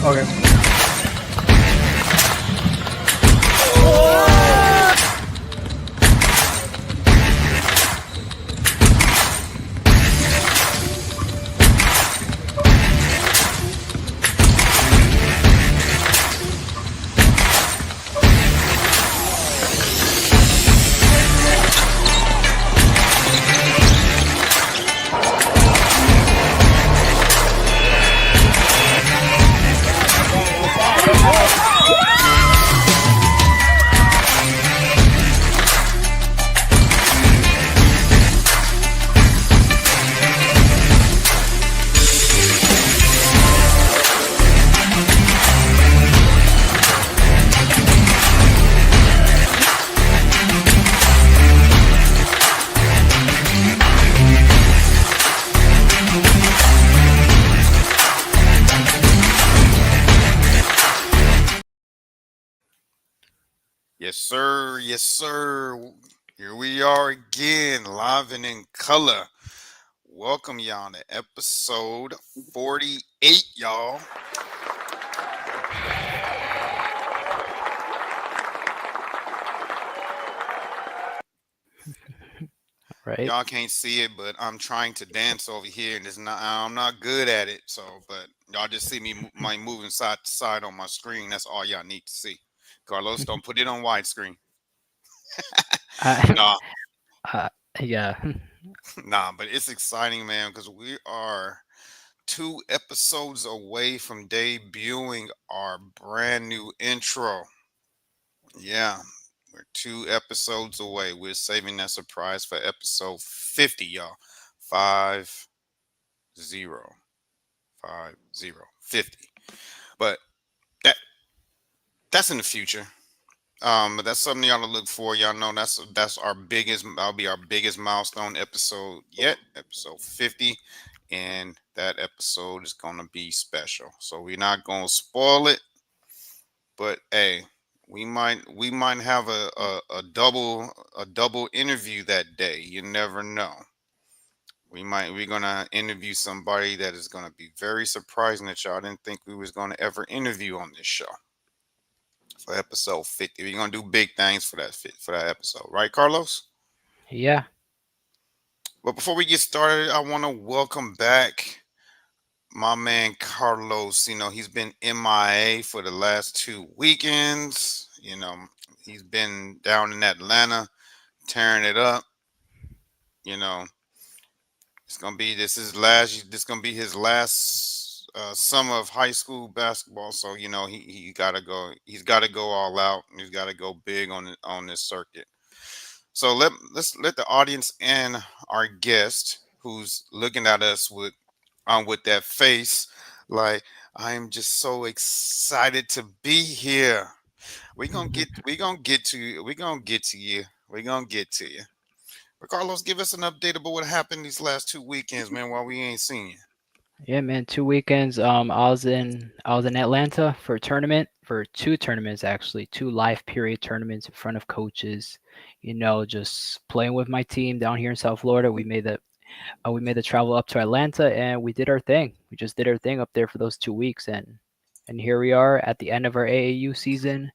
Okay. Yes, sir. Yes, sir. Here we are again, live and in color. Welcome y'all to episode 48, y'all. Right. Y'all can't see it, but I'm trying to dance over here, and it's not. I'm not good at it. So, but y'all just see me my moving side to side on my screen. That's all y'all need to see. Carlos, don't put it on widescreen. I, Nah, uh, yeah. nah. But it's exciting, man, because we are two episodes away from debuting our brand new intro. Yeah, we're two episodes away. We're saving that surprise for episode 50, y'all. 50, 50. But that that's in the future. But that's something y'all to look for. Y'all know that's our biggest. That'll be our biggest milestone episode yet. Episode 50, and that episode is gonna be special. So we're not gonna spoil it, but hey, we might have a double interview that day. You never know. We're gonna interview somebody that is gonna be very surprising that y'all didn't think we was gonna ever interview on this show for episode 50. We're gonna do big things for that episode, right, Carlos? Yeah. But before we get started, I want to welcome back my man Carlos. He's been MIA for the last 2 weekends. He's been down in Atlanta tearing it up. You know, this gonna be his last summer of high school basketball. So he gotta go. He's got to go all out. He's got to go big on this circuit. So let's let the audience and our guest, who's looking at us with that face, like I am just so excited to be here. We gonna get to you. We gonna get to you. We gonna get to you. But Carlos, give us an update about what happened these last 2 weekends, man. While we ain't seen you. Yeah, man. 2 weekends. I was in Atlanta for a tournament, for two tournaments actually, two live period tournaments in front of coaches. Just playing with my team down here in South Florida. We made the travel up to Atlanta, and we did our thing. We just did our thing up there for those 2 weeks, and here we are at the end of our AAU season.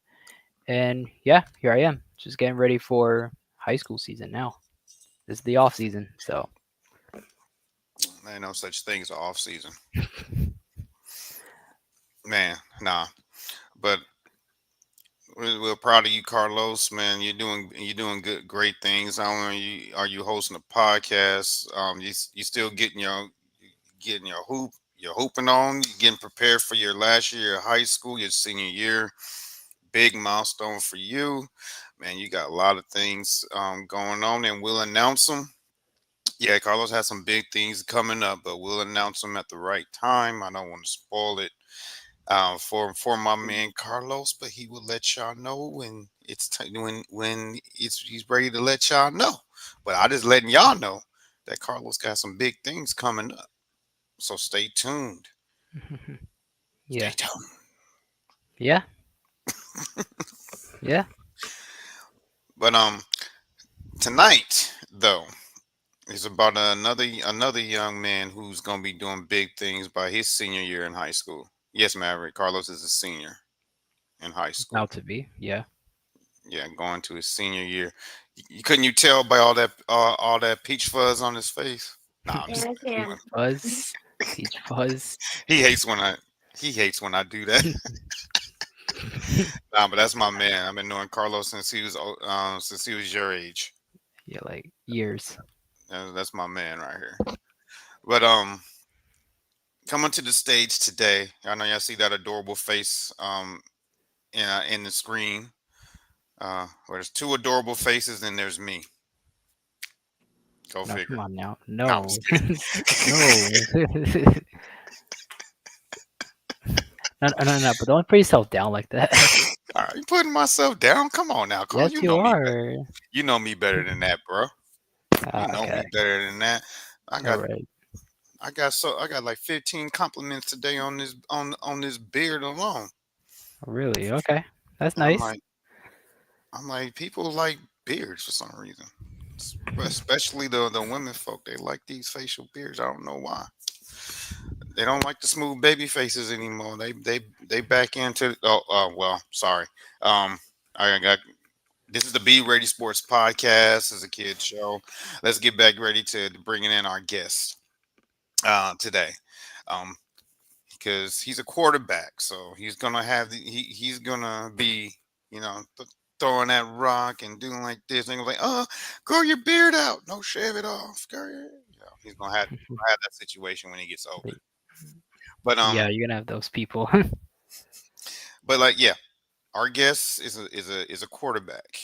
And yeah, here I am, just getting ready for high school season now. This is the off season, so There ain't no such thing as an off season, man. Nah, but we're proud of you, Carlos. Man, you're doing good, great things. I don't know, are you hosting a podcast? You still getting your hooping on. You getting prepared for your last year of high school, your senior year. Big milestone for you, man. You got a lot of things going on, and we'll announce them. Yeah, Carlos has some big things coming up, but we'll announce them at the right time. I don't want to spoil it for my man Carlos, but he will let y'all know when he's ready to let y'all know. But I just letting y'all know that Carlos got some big things coming up. So stay tuned. Stay yeah, tuned. yeah, yeah. But tonight though is about another young man who's gonna be doing big things by his senior year in high school. Yes, Maverick. Carlos is a senior in high school. About to be. Yeah. Yeah, going to his senior year. Couldn't you tell by all that peach fuzz on his face? Nah, I'm just Yeah, I Peach can. fuzz. Peach fuzz. he hates when I do that. Nah, but that's my man. I've been knowing Carlos since he was your age. Yeah, like years. That's my man right here. But coming to the stage today, I know y'all see that adorable face in the screen. Where there's two adorable faces, and there's me. Go No, come figure. on now. No, I'm No. just kidding. No. No, no, no, no, but don't put yourself down like that. All right, you putting myself down? Come on now, Carl. Yes, You you know me. are. You know me better than that, bro. You know Okay. me better than that. I All got right. I got like 15 compliments today on this beard alone. Really? Okay. That's And I'm nice. like people like beards for some reason. Especially the women folk. They like these facial beards. I don't know why. They don't like the smooth baby faces anymore. They back into well, sorry. I got this is the Be Ready Sports podcast. This is a kid show. Let's get back ready to bringing in our guest today. Um, because he's a quarterback, so he's gonna have he's gonna be you know throwing that rock and doing like this and like grow your beard out, no shave it off. He's gonna have that situation when he gets older. But Yeah, you're gonna have those people. like yeah, our guest is a quarterback,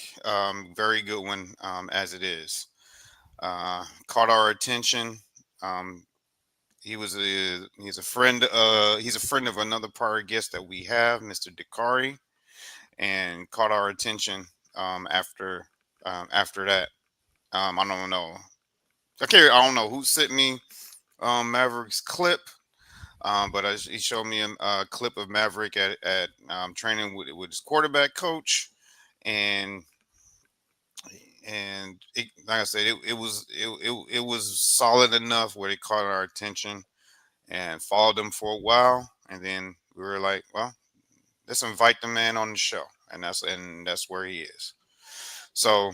very good one as it is. Caught our attention. Um, he's a friend. He's a friend of another prior guest that we have, Mr. Dakari, and caught our attention after that. I don't know. Okay, I don't know who sent me Maverick's clip, but he showed me a clip of Maverick at training with his quarterback coach, and like I said, it was solid enough where it caught our attention and followed him for a while, and then we were like, well, let's invite the man on the show, and that's where he is. So,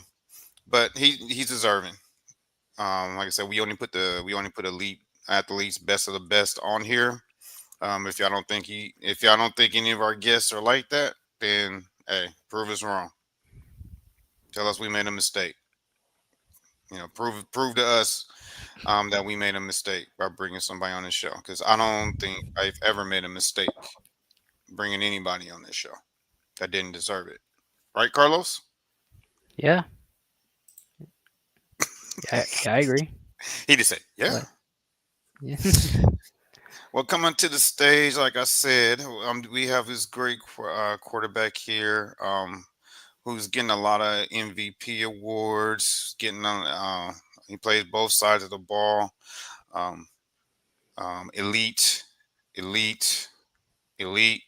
but he's deserving. Like I said, we only put elite athletes, best of the best on here. If y'all don't think any of our guests are like that, then hey, prove us wrong. Tell us we made a mistake. Prove to us that we made a mistake by bringing somebody on this show. Because I don't think I've ever made a mistake bringing anybody on this show that didn't deserve it. Right, Carlos? Yeah. Yeah, yeah, I agree. He just said, "Yeah." Like, yeah. Well, coming to the stage, like I said, we have this great quarterback here, who's getting a lot of MVP awards. He plays both sides of the ball. Um, elite, elite, elite,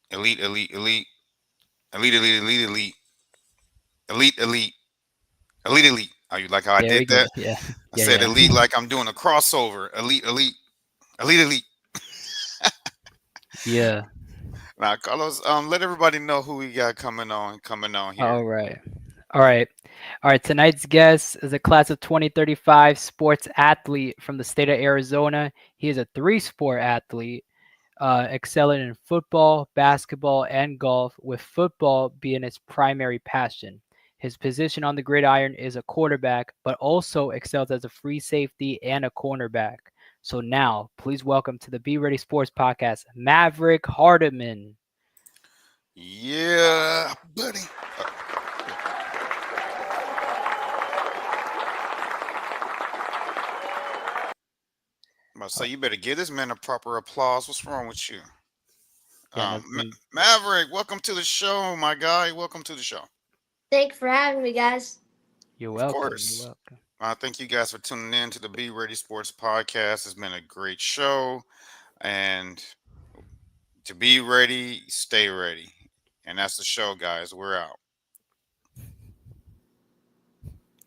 elite, elite, elite, elite, elite, elite, elite, elite, elite, elite, elite. Oh, you like how I There did we go. that? Yeah. I Yeah, said yeah. elite like I'm doing a crossover. Elite, elite, elite, elite. Yeah. Now, Carlos, let everybody know who we got coming on here. All right. All right. All right. Tonight's guest is a class of 2035 sports athlete from the state of Arizona. He is a three-sport athlete, excelling in football, basketball, and golf, with football being his primary passion. His position on the gridiron is a quarterback, but also excels as a free safety and a cornerback. So now, please welcome to the Be Ready Sports Podcast, Maverick Hardiman. Yeah, buddy. I'm about to say you better give this man a proper applause. What's wrong with you? Yeah, no, Maverick, welcome to the show, my guy. Welcome to the show. Thanks for having me, guys. you're Of welcome. You're course. welcome. Thank you guys for tuning in to the Be Ready Sports Podcast. It's been a great show. And to be ready, stay ready. And that's the show, guys. We're out.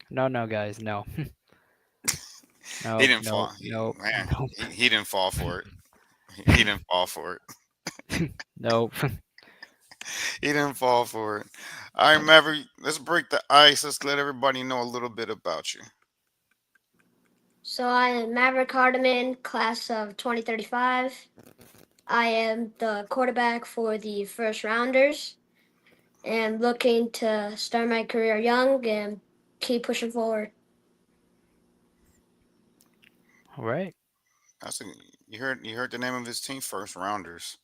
No, no, guys, no, He no, didn't no, fall. no, Man, no. he didn't fall for it. He didn't fall for it. Nope. He didn't fall for it. All right, Maverick, let's break the ice. Let's let everybody know a little bit about you. So I am Maverick Hardiman, class of 2035. I am the quarterback for the first rounders and looking to start my career young and keep pushing forward. All right. That's a, you heard the name of his team, first rounders.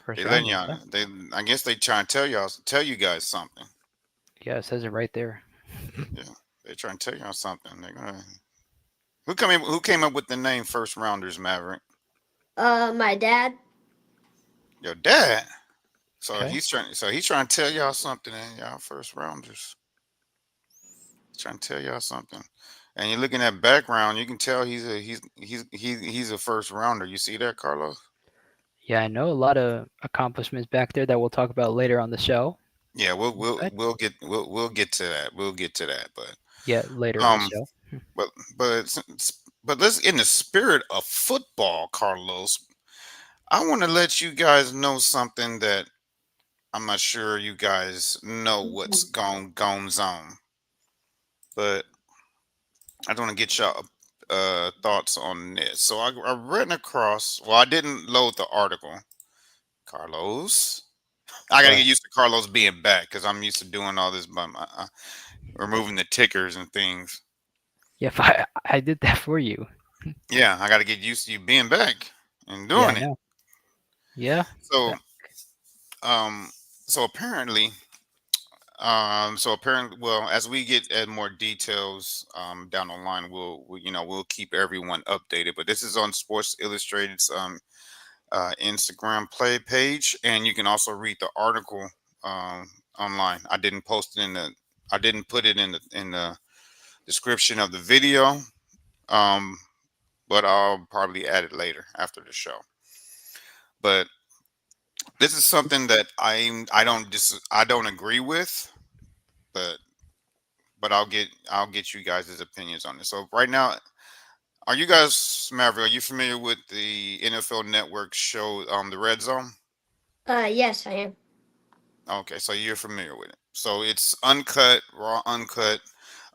They First letting rounders. y'all. Yeah. They I guess they trying to tell you guys something. Yeah, it says it right there. Yeah, they trying to tell y'all something. They're gonna who came up with the name first rounders, Maverick? My dad. Your dad. So Okay. he's trying to tell y'all something, and y'all first rounders. He's trying to tell y'all something. And you're looking at background, you can tell he's a first rounder. You see that, Carlos? Yeah, I know a lot of accomplishments back there that we'll talk about later on the show. Yeah, we'll we'll But we'll get we'll we'll get to that. We'll get to that. But yeah, later in the um, show. but let's in the spirit of football, Carlos. I want to let you guys know something that I'm not sure you guys know what's goes on, but I want to get y'all thoughts on this. So I ran across. Well, I didn't load the article, Carlos. I got to get What? used to Carlos being back because I'm used to doing all this by removing the tickers and things. Yeah, if I did that for you. Yeah, I got to get used to you being back and Yeah, I doing it. know. Yeah. So, That- um, so apparently, well, as we get more details down the line, we'll keep everyone updated. But this is on Sports Illustrated's Instagram play page, and you can also read the article online. I didn't put it in the description of the video, um, but I'll probably add it later after the show. But this is something that I don't agree with, but I'll get you guys' opinions on this. So right now, are you guys, Maverick? Are you familiar with the NFL Network show, the Red Zone? Yes, I am. Okay, so you're familiar with it. So it's uncut, raw, uncut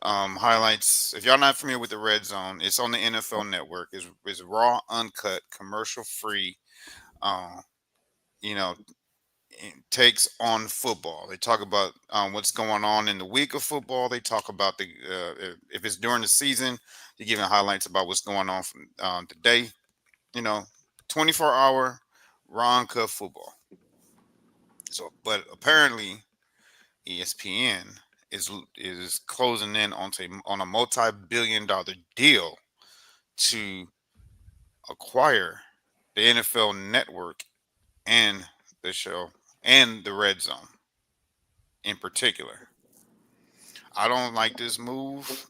highlights. If y'all not familiar with the Red Zone, it's on the NFL Network. It's raw, uncut, commercial free. Uh, you know, takes on football. They talk about what's going on in the week of football. They talk about if it's during the season, they're giving highlights about what's going on from today. You know, 24-hour raw, uncut football. So, but apparently ESPN is closing in on a multi-billion-dollar deal to acquire the NFL Network and the show and the Red Zone in particular. I don't like this move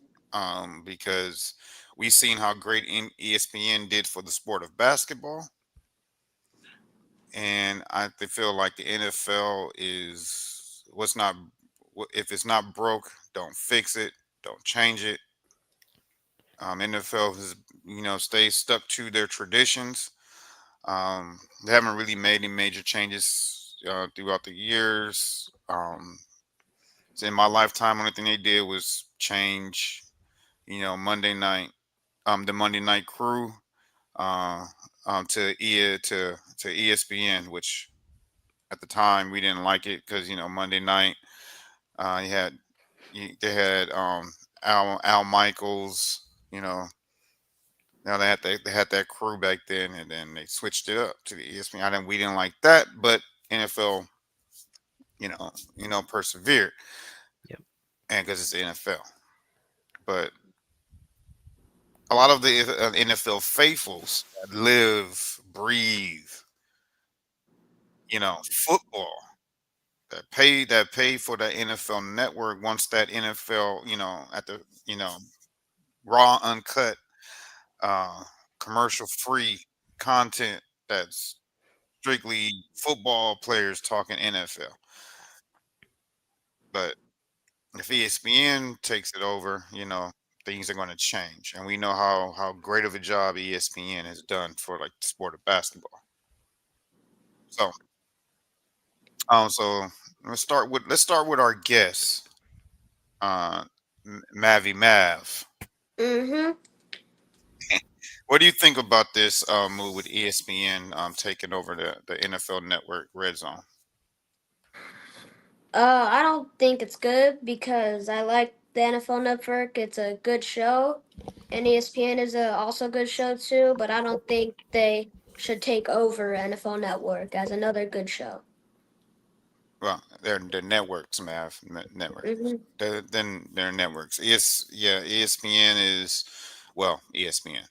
because we've seen how great ESPN did for the sport of basketball, and I feel like the NFL is if it's not broke, don't fix it, don't change it. NFL has stay stuck to their traditions. They haven't really made any major changes throughout the years. So in my lifetime, only thing they did was change, Monday night, the Monday Night Crew, uh, to ESPN, which at the time we didn't like it because Monday night, you had they had Al Michaels, you know. Now they had that crew back then, and then they switched it up to the ESPN. We didn't like that, but NFL, persevered, Yep. and because it's the NFL. But a lot of the NFL faithfuls that live, breathe, football, that pay for the NFL network. Once that NFL, at the raw, uncut, uh, commercial free content that's strictly football players talking NFL. But if ESPN takes it over, things are going to change, and we know how great of a job ESPN has done for like the sport of basketball. So, so let's start with our guest, uh, Mavi Mav. Mm-hmm. What do you think about this move with ESPN taking over the NFL Network Red Zone? I don't think it's good because I like the NFL Network. It's a good show, and ESPN is a also good show too. But I don't think they should take over NFL Network as another good show. Well, they're networks, Mav, networks. Hmm. Then they're networks. Yeah, ESPN is, well, ESPN.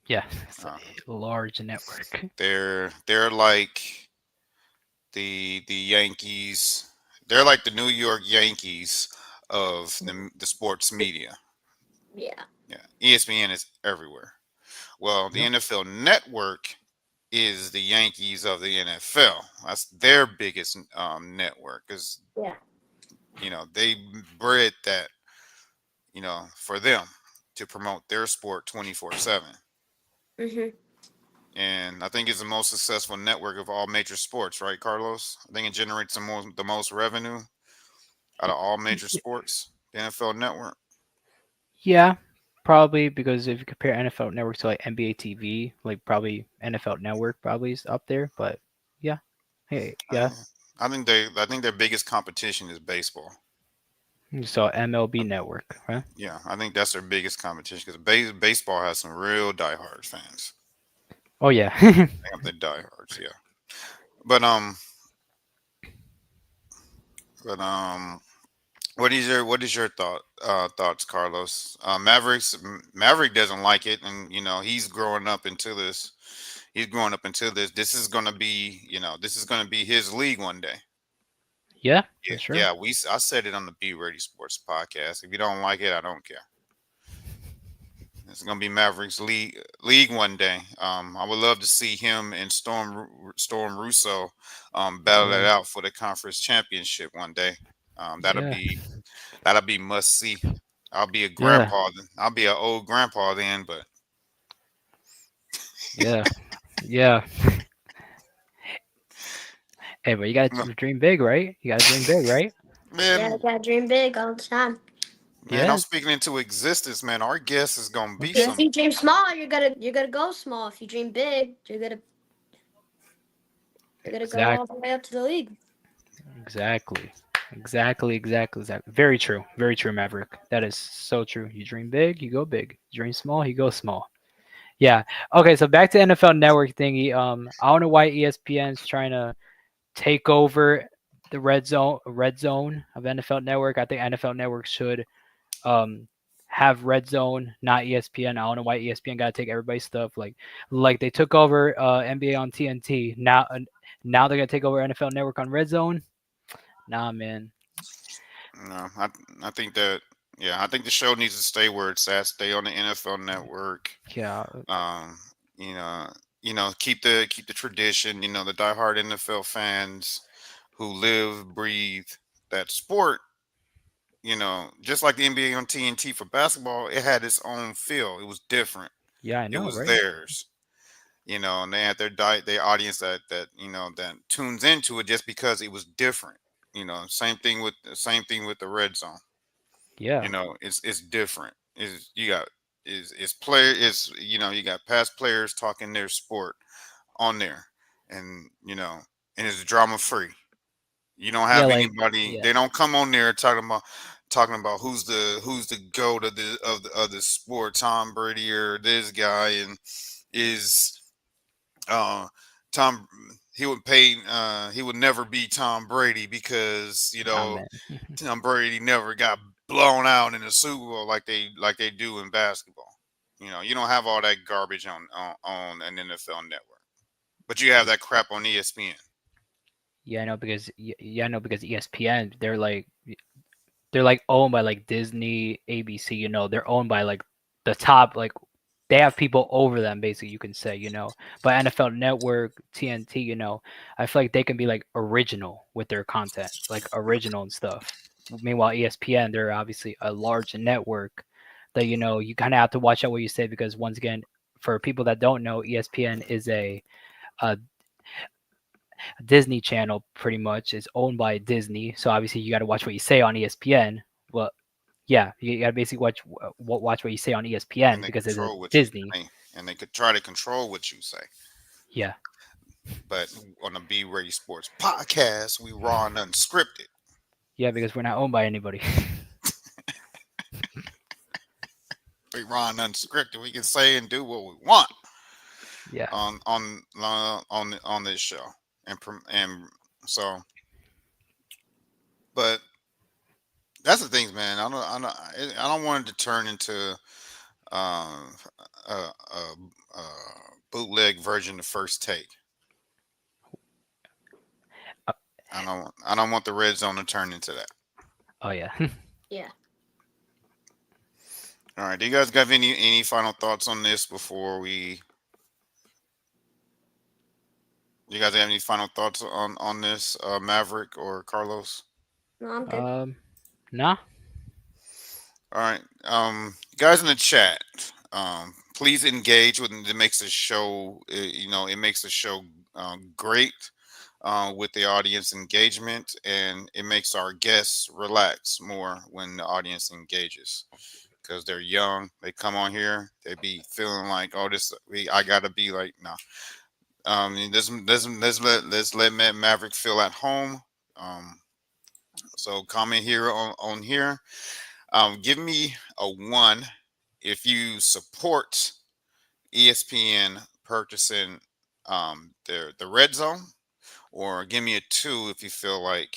Yeah, it's Uh, a large network. they're like the Yankees. They're like the New York Yankees of the sports media. Yeah. Yeah, ESPN is everywhere. Well, the Yep. NFL Network is the Yankees of the NFL. That's their biggest network because Yeah. they bred that for them to promote their sport 24/7. Hmm. And I think it's the most successful network of all major sports, right, Carlos? I think it generates the most revenue out of all major Y- sports. The NFL Network. Yeah, probably because if you compare NFL Network to like NBA TV, like probably NFL Network probably is up there. But yeah, hey, yeah. I, I think their biggest competition is baseball. So MLB Network, right? Yeah, I think that's their biggest competition because baseball has some real diehard fans. Oh yeah, They have the diehards, yeah. But but what is your thoughts, Carlos? Maverick doesn't like it, and he's growing up into this. He's growing up into this. This is gonna be his league one day. yeah, Yeah, that's true. yeah. I said it on the Be Ready Sports podcast. If you don't like it, I don't care. It's gonna be Mavericks league one day. I would love to see him and Storm Russo battle it Yeah, out for the conference championship one day. That'll yeah, be that'll be must see. I'll be a yeah, grandpa then. I'll be an old grandpa then, but yeah, yeah. Hey, but you gotta no, dream big, right? You gotta dream big, right? Yeah, I man, gotta dream big all the time. man, I'm Yeah, speaking into existence, man. Our guest is gonna be If okay. some. you dream small, you're gonna go small. If you dream big, you're gonna go Exact, all the way up to the league. exactly, exactly. Very true, very true, Maverick. That is so true. You dream big, you go big. You dream small, you go small. Yeah. Okay, so back to NFL Network thingy. I don't know why ESPN's trying to take over the red zone of NFL Network. I think NFL Network should um have red zone, not ESPN. I don't know why ESPN got to take everybody's stuff. Like they took over NBA on TNT. Now they're gonna take over NFL Network on red zone. Nah, man. No, I think that yeah, I think the show needs to stay where it's at. Stay on the NFL Network. Yeah, Um, you know, keep the tradition. The diehard NFL fans who live, breathe that sport. Just like the NBA on TNT for basketball, it had its own feel. It was different. yeah, I It know, was right? theirs. And they had their audience that tunes into it just because it was different. Same thing with the red zone. Yeah, It's different. Is you got is player is you got past players talking their sport on there, and and it's drama free. You don't yeah, have like anybody. yeah, They don't come on there talking about who's the goat of the sport, Tom Brady or this guy, and is uh Tom. He would never be Tom Brady because nah, man. Tom Brady never got blown out in the Super Bowl like they do in basketball. You don't have all that garbage on an NFL network, but you have that crap on ESPN. Yeah, I know because yeah, I know because ESPN they're like owned by like Disney, ABC, they're owned by like the top like they have people over them basically you can say, But NFL Network, TNT, I feel like they can be like original with their content, like original and stuff. Meanwhile, ESPN, they're obviously a large network that you kind of have to watch out what you say because once again, for people that don't know, ESPN is a Disney Channel pretty much is owned by Disney, so obviously you got to watch what you say on ESPN. Well, yeah, you got to basically watch what you say on ESPN And they because it's a control what you Disney. and they could try to control what you say. Yeah, But on the B Ready Sports podcast, we raw and unscripted. yeah, because we're not owned by anybody. We raw and unscripted. We can say and do what we want Yeah. on this show, and so. But that's the things, man. I don't want it to turn into um, a bootleg version of First Take. Uh, I don't want the red zone to turn into that. oh yeah. Yeah. All right. Do you guys have any final thoughts on this before we? You guys have any final thoughts on this, Maverick or Carlos? No, I'm good. Nah. All right. Guys in the chat, please engage with it. Makes the show, it makes the show great with the audience engagement, and it makes our guests relax more when the audience engages because they're young. They come on here, they be feeling like, oh, I gotta be like, no. Let's let Maverick feel at home. Um, so comment here on here. Give me a one if you support ESPN purchasing the red zone, or give me a two if you feel like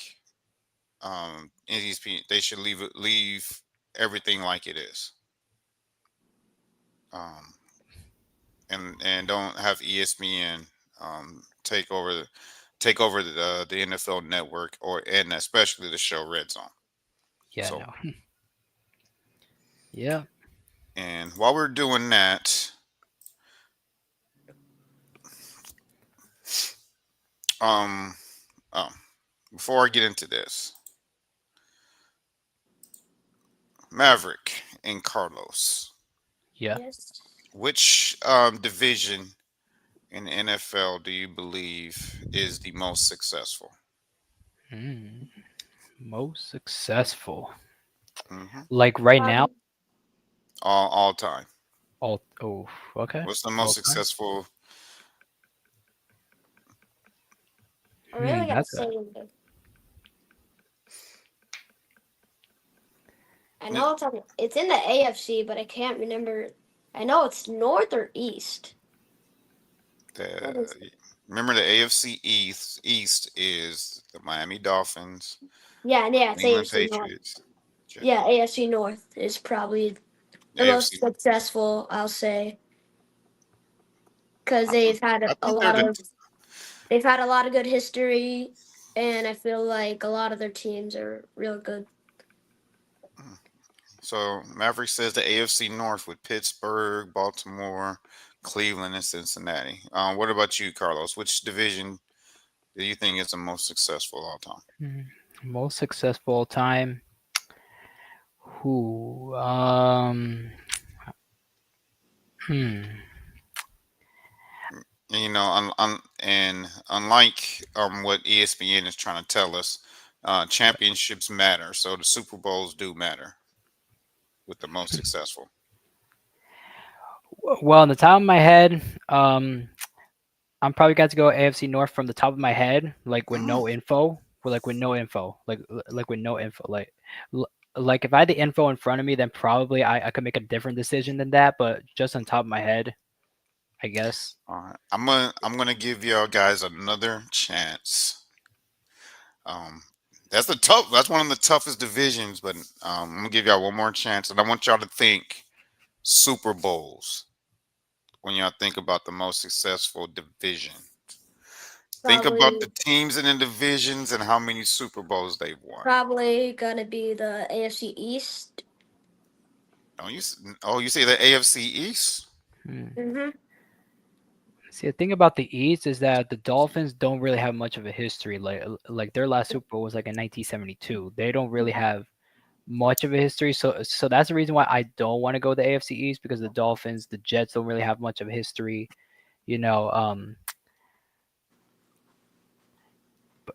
ESPN they should leave everything like it is, um, and don't have ESPN take over the NFL network and especially the show Red Zone. Yeah. So, No. Yeah. and while we're doing that, um, um, before I get into this, Maverick and Carlos, Yeah. Yes. which division in the NFL do you believe is the most successful? Mm, most successful. Hmm. Like right now. Probably. All time. All. Oh. Okay. What's the most All time. successful? I really gotta That's a. say, I n- know it's in the AFC, but I can't remember. I know it's north or east. What is it? The remember the AFC East is the Miami Dolphins, Yeah, yeah, New it's England AFC North. Patriots. Yeah, AFC North is probably The the most AFC. successful, I'll say, because I think I think they're the they've had a lot of good history, and I feel like a lot of their teams are real good. so Maverick says the AFC North with Pittsburgh, Baltimore, Cleveland, and Cincinnati. What about you, Carlos? Which division do you think is the most successful all time? Mm, most successful all time. Who? Hmm. And, and unlike what ESPN is trying to tell us, championships matter. So the Super Bowls do matter with the most successful. Well, on the top of my head, I'm probably got to go AFC North from the top of my head, like with no info, with no info, like with no info, l- like if I had the info in front of me, then probably I could make a different decision than that. But just on top of my head, I guess. All right, I'm gonna give y'all guys another chance. Um, that's the tough. That's one of the toughest divisions, but I'm gonna give y'all one more chance, and I want y'all to think Super Bowls when y'all think about the most successful division. Think about the Probably, teams in the divisions and how many Super Bowls they've won. probably gonna be the AFC East. Oh, you say the AFC East? Hmm. Mhm. See, the thing about the East is that the Dolphins don't really have much of a history. Like their last Super Bowl was like in 1972. They don't really have much of a history. So that's the reason why I don't want to go the AFC East because the Dolphins, the Jets don't really have much of a history. You know,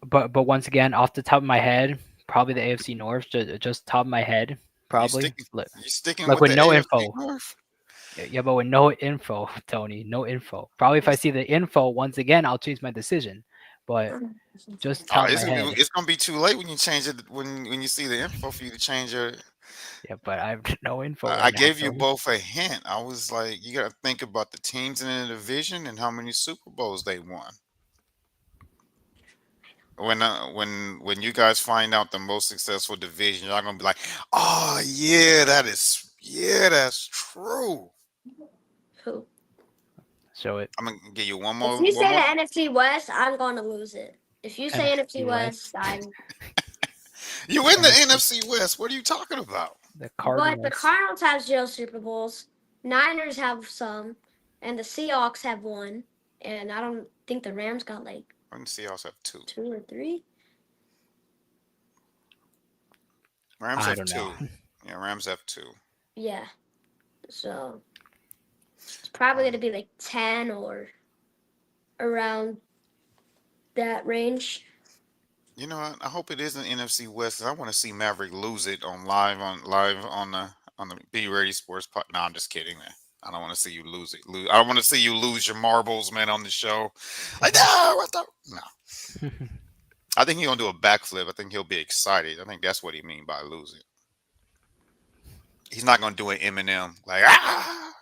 but once again, off the top of my head, probably the AFC North. Just top of my head, You probably. sticking you sticking Like with with the no AFC info. North? Yeah, but with no info, Tony, no info. Probably if I see the info once again, I'll change my decision. But just Oh, top of my head. it's gonna be too late when you change it when you see the info for you to change your. Yeah, but I have no info I right now, gave you Tony. both a hint. I was like, you got to think about the teams in the division and how many Super Bowls they won. When you guys find out the most successful division, y'all gonna be like, oh yeah, that's true. Who? Show it. I'm gonna give you If you one say more. the NFC West, I'm going to lose it. If you say NFC NFC West, West, I'm. You in the NFC, NFC West? What are you talking about? the But the Cardinals. Cardinals have 0 Super Bowls. Niners have some, and the Seahawks have one. And I don't think the Rams got like Let me see. I also have two. 2 or 3. Rams I have don't know. two. Yeah, Rams have two. Yeah. So it's probably Um, going to be like 10 or around that range. You know what? I hope it isn't NFC West. 'Cause I want to see Maverick lose it on live on the Be Ready Sports. No, I'm just kidding, man. I don't want to see you lose it. I don't want to see you lose your marbles, man, on the show. Like, no, what the? No. I think he's gonna do a backflip. I think he'll be excited. I think that's what he mean by losing. He's not gonna do an Eminem like ah.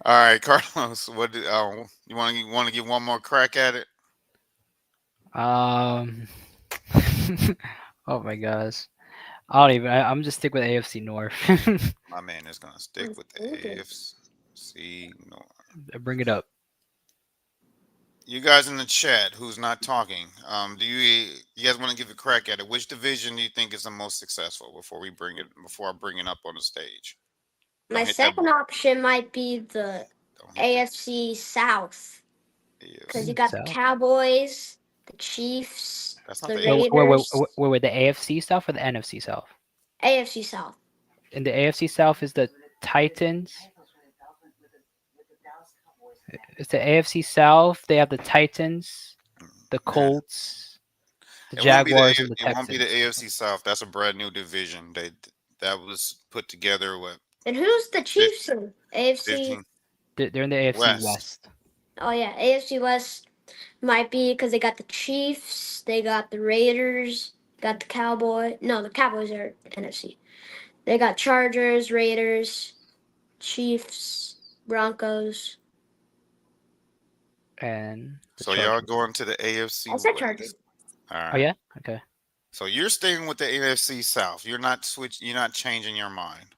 All right, Carlos. You want to get one more crack at it? um. Oh my gosh. I don't even. I'm just stick with AFC North. My man is gonna stick I'm with the thinking. AFC North. Bring it up. You guys in the chat who's not talking, do you guys want to give a crack at it? Which division do you think is the most successful before I bring it up on the stage? My Don't hit that second option might be the don't hit that AFC South because you AFC. got the South. Cowboys, the Chiefs, That's not the the Raiders. Wait, the AFC South or the NFC South? AFC South. In the AFC South is the Titans. It's the AFC South. They have the Titans, the Yeah. Colts, the Jaguars, and the It won't be the Texans. AFC South. That's a brand new division. That was put together with And who's the fif- Chiefs in AFC? 15 They're in the AFC West. West. Oh yeah, AFC West might be because they got the Chiefs, they got the Raiders, got the Cowboy. No, the Cowboys are NFC. They got Chargers, Raiders, Chiefs, Broncos. And the So y'all Chargers. going to the AFC I said Chargers. West. All Oh right. yeah. Okay. So you're staying with the AFC South. You're not changing your mind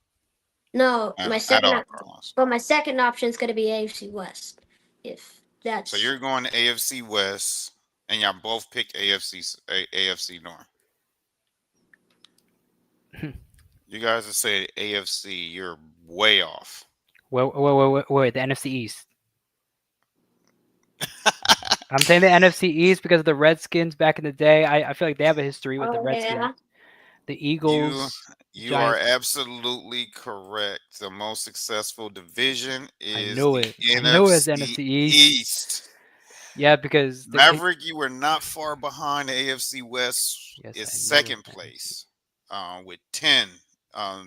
No, at all, Carlos. my second option is going to be AFC West. If So that's you're going to AFC West, and y'all both picked AFC North. You guys have said AFC. You're way off. Wait. The NFC East. I'm saying the NFC East because of the Redskins back in the day. I feel like they have a history with the oh Redskins. yeah, The You Eagles, the you are Giants. absolutely correct. The most successful division I is knew the it. I knew it was the NFC NFC East. East. Yeah, because Maverick, you were not far behind. The AFC West yes, is I knew it was second the NFC. place with 10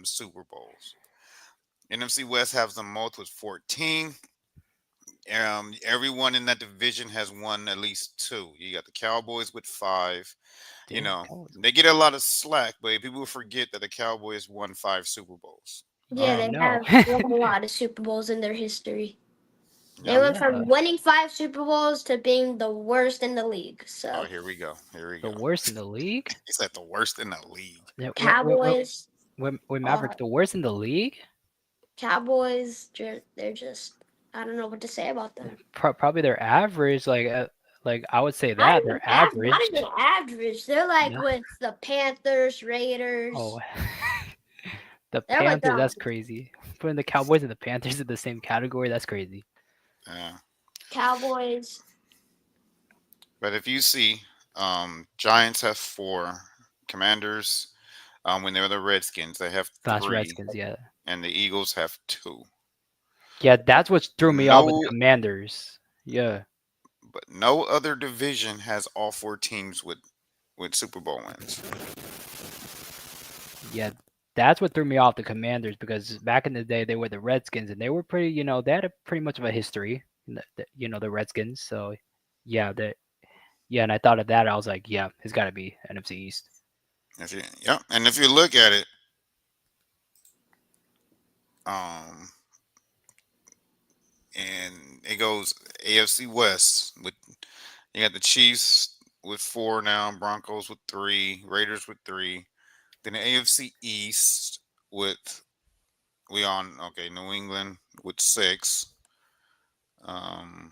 Super Bowls. NFC West has the most with 14. Everyone in that division has won at least two. You got the Cowboys with five. You Damn, know, Cowboys. they get a lot of slack, but people forget that the Cowboys won five Super Bowls. yeah, Yeah, I they know. have won a lot of Super Bowls in their history. They Yep. went Yeah, from winning 5 Super Bowls to being the worst in the league. Oh, So here we go. Here we the go. worst in the league. He said the worst in the league. Yeah, Cowboys, Maverick, uh, the worst in the league. Cowboys, they're just I don't know what to say about them. Probably they're average. Like I would say Not that even they're not average. even average. They're like No. with the Panthers, Oh, Raiders. the They're like Panthers. the That's crazy. Putting the Cowboys and the Panthers in the same category. That's crazy. Yeah. Cowboys. But if you see, Giants have four. Commanders, when they were the Redskins, they have That's three, Redskins. Yeah. and the Eagles have two. Yeah, that's what threw me off with No, Commanders. Yeah. but no other division has all four teams with Super Bowl wins. Yeah, that's what threw me off the Commanders because back in the day they were the Redskins and they were pretty, they had a pretty much of a history, the Redskins. So yeah, yeah, and I thought of that. I was like, yeah, it's got to be NFC East. Yeah, and if you look at it, um, and it goes AFC West with you got the Chiefs with four now, Broncos with three, Raiders with three. Then the AFC East with we on okay New England with six, um,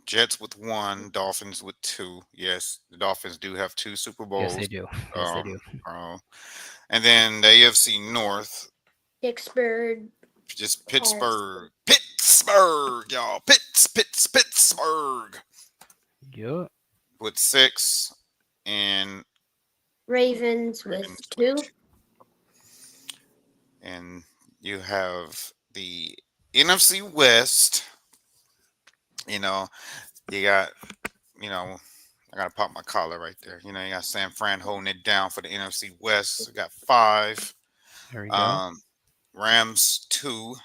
Jets with one, Dolphins with two. Yes, the Dolphins do have two Super Yes, they Bowls. do. Yes, they Uh, do. uh, and then the AFC North, Pittsburgh just has Pittsburgh, y'all, Pittsburgh Yeah, with six, and Ravens with Ravens with two. two. And you have the NFC West. You know, you got you know I gotta pop my collar right there. You got San Fran holding it down for the NFC West. We got five. there we go. Um, Rams two.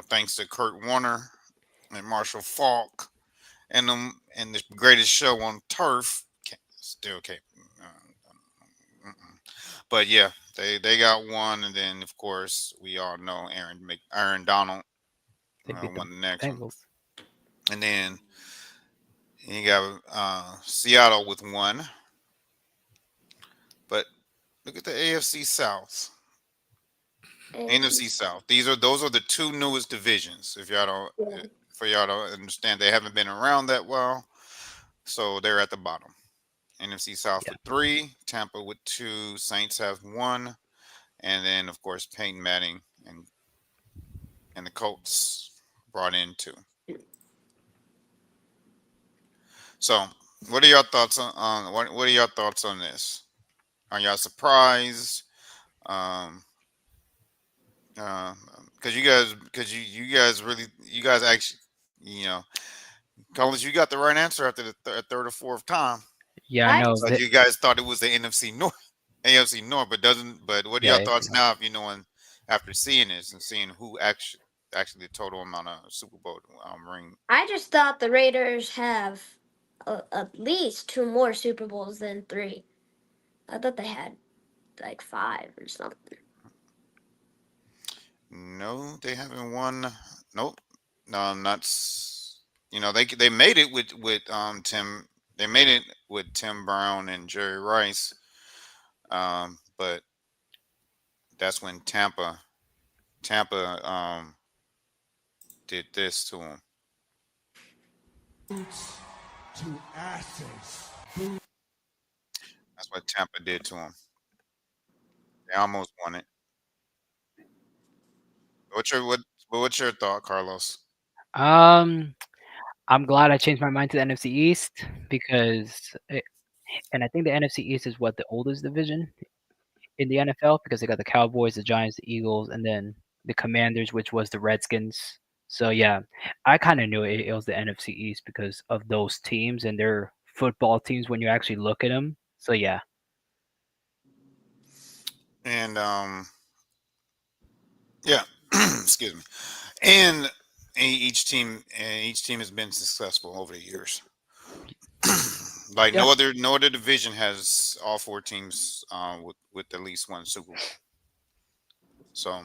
Thanks to Kurt Warner and Marshall Falk and the greatest show on turf. Still can't. But yeah, they got one, and then of course we all know Aaron Donald They beat the won the next one, Bengals. and then you got Seattle with one. But look at the AFC South. NFC AFC. South. Those are the two newest divisions. If y'all don't, Yeah. for y'all don't understand, they haven't been around that well, so they're at the bottom. NFC South Yeah, with three, Tampa with two, Saints have one, and then of course Peyton Manning and the Colts brought in two. So, what are your thoughts on what are your thoughts on this? Are y'all surprised? Um, because you guys really you guys actually Collins, you got the right answer after the third or fourth time. yeah, I I know But that. you guys thought it was the NFC North, AFC North, but doesn't. But what are Yeah, your AFC thoughts North. now? If you knowing after seeing this and seeing who actually the total amount of Super Bowl ring. I just thought the Raiders have at least two more Super Bowls than three. I thought they had like five or something. No, they haven't won. Nope. No, not. They made it with Tim. They made it with Tim Brown and Jerry Rice. But that's when Tampa did this to him. To asses. That's what Tampa did to him. They almost won it. What's your what? What's your thought, Carlos? Um, I'm glad I changed my mind to the NFC East and I think the NFC East is what the oldest division in the NFL because they got the Cowboys, the Giants, the Eagles, and then the Commanders, which was the Redskins. So yeah, I kind of knew it was the NFC East because of those teams and their football teams when you actually look at them. So yeah, And yeah, excuse me. And each team has been successful over the years. Like yeah, no other division has all four teams with at least one Super Bowl. So,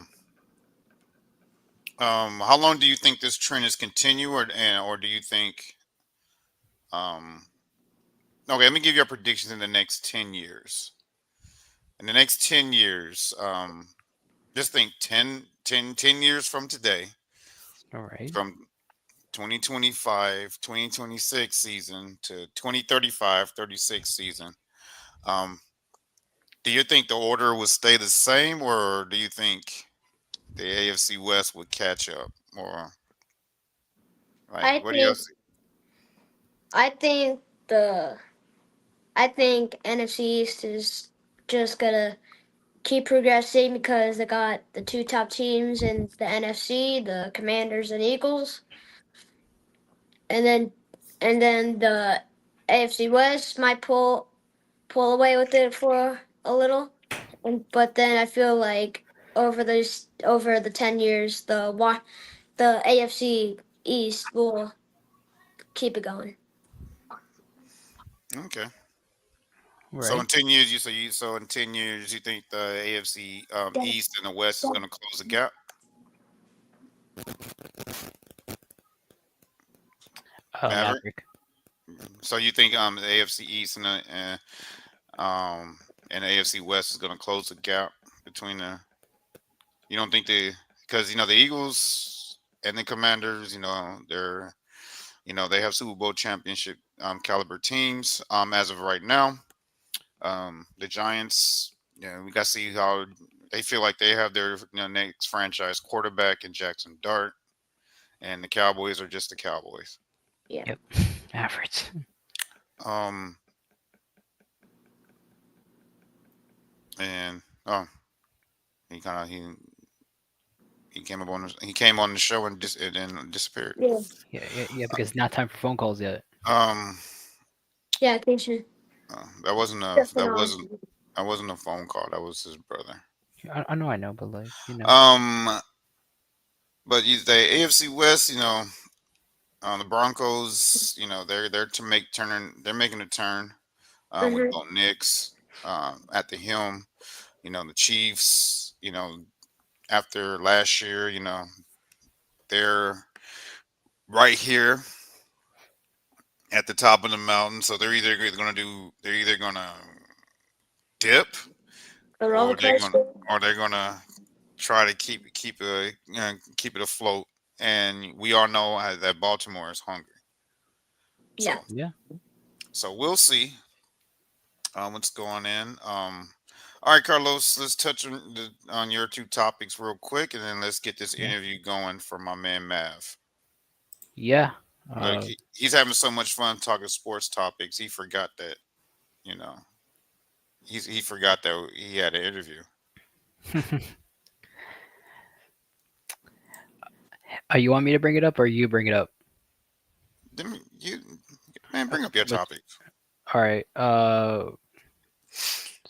how long do you think this trend is continue, or do you think um, okay? Let me give you a prediction in the next 10 years. In the next 10 years, just think 10 years from today, all right. from 2025-2026 season to 2035-36 season. Um, do you think the order will stay the same, or do you think the AFC West would catch up, or like I what do y'all think see? I think the I think NFC East is just gonna keep progressing because they got the two top teams in the NFC, the Commanders and Eagles. and then the AFC West might pull away with it for a little, but then I feel like over the 10 years, the AFC East will keep it going. Okay. So in Right. 10 years, so in 10 years, you think the AFC East and the West is going to close the gap? Maverick. Maverick. So you think the AFC East and the AFC West is going to close the gap between the? You don't think because the Eagles and the Commanders, they have Super Bowl championship caliber teams as of right now. The Giants, we got to see how they feel like they have their next franchise quarterback in Jackson Dart, and the Cowboys are just the Cowboys. Yeah. Yep. Average. Um, and oh, he kind of he came on the show and then disappeared. Yeah. Yeah. Because not time for phone calls yet. Um, Yeah. I think so. that wasn't a Just an honest. phone call. That was his brother. I know, but like Um, but the AFC West, the Broncos, they're making a turn with Mhm. Bo Nix at the helm. The Chiefs, after last year, they're right here at the top of the mountain. So they're either gonna dip A roller or coaster. they're gonna try to keep it afloat. And we all know that Baltimore is hungry. Yeah. So yeah. we'll see what's going in. All right, Carlos, let's touch on your two topics real quick, and then let's get this Yeah. interview going for my man Mav. Yeah. Look, Uh, he's having so much fun talking sports topics. He forgot that, you know, he forgot that he had an interview. you want me to bring it up or you bring it up? You man, bring up your Which, topic. all right. Let's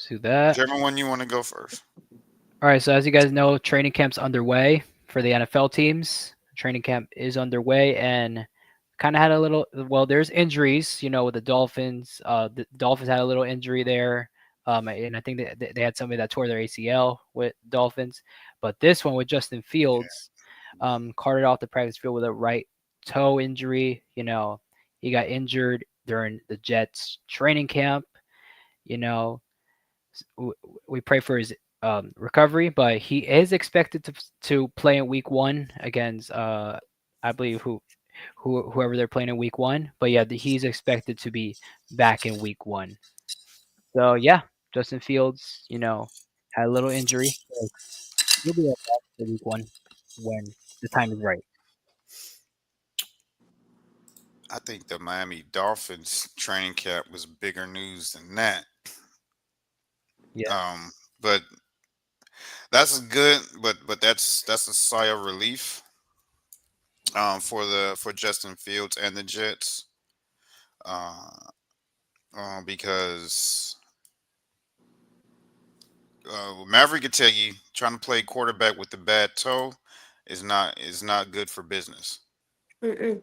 do that. Whichever one you want to go first. All right. So as you guys know, training camp's underway for the NFL teams. Training camp is underway, and kind of had a little. Well, there's injuries. With the Dolphins. The Dolphins had a little injury there. And I think they had somebody that tore their ACL with Dolphins, but this one with Justin Fields, carted off the practice field with a right toe injury. He got injured during the Jets training camp. You know, we pray for his recovery, but he is expected to play in Week 1 against I believe whoever they're playing in Week 1. But yeah, he's expected to be back in Week 1. So yeah, Justin Fields, had a little injury. So he'll be right back for Week 1 when the time is right. I think the Miami Dolphins training camp was bigger news than that. Yeah. But that's good. But that's a sigh of relief for Justin Fields and the Jets. Uh, because Maverick could tell you trying to play quarterback with the bad toe is not good for business. Mm-mm.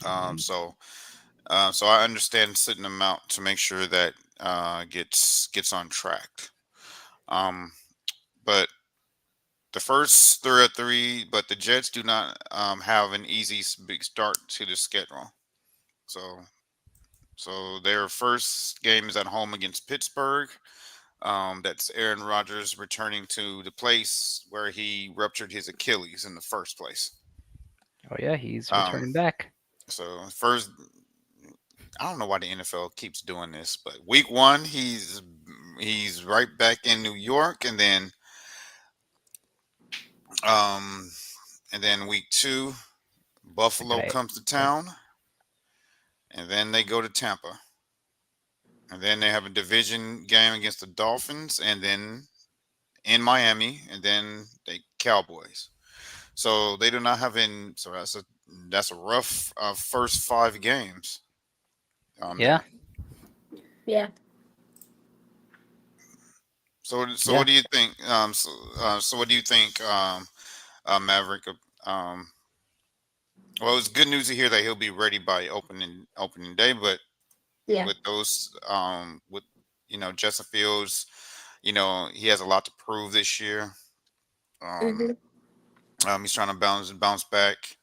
Um, Mhm. so so I understand sitting them out to make sure that gets on track. Um, but the first 3 but the Jets do not have an easy big start to the schedule. So their first game is at home against Pittsburgh. That's Aaron Rodgers returning to the place where he ruptured his Achilles in the first place. Oh yeah, he's Um, returning back. so first, I don't know why the NFL keeps doing this, but week one he's right back in New York, um, and then week two I Buffalo got it. comes to Yep. town, and then they go to Tampa, and then they have a division game against the Dolphins, and then in Miami, and then they Cowboys. So they do not have in. So that's a rough first 5 games. Yeah, There. Yeah. So yeah, what do you think? So what do you think, Maverick? Um, well, it's good news to hear that he'll be ready by opening day, but Yeah. with those with Justin Fields, he has a lot to prove this year. Um, Mhm. he's trying to bounce back,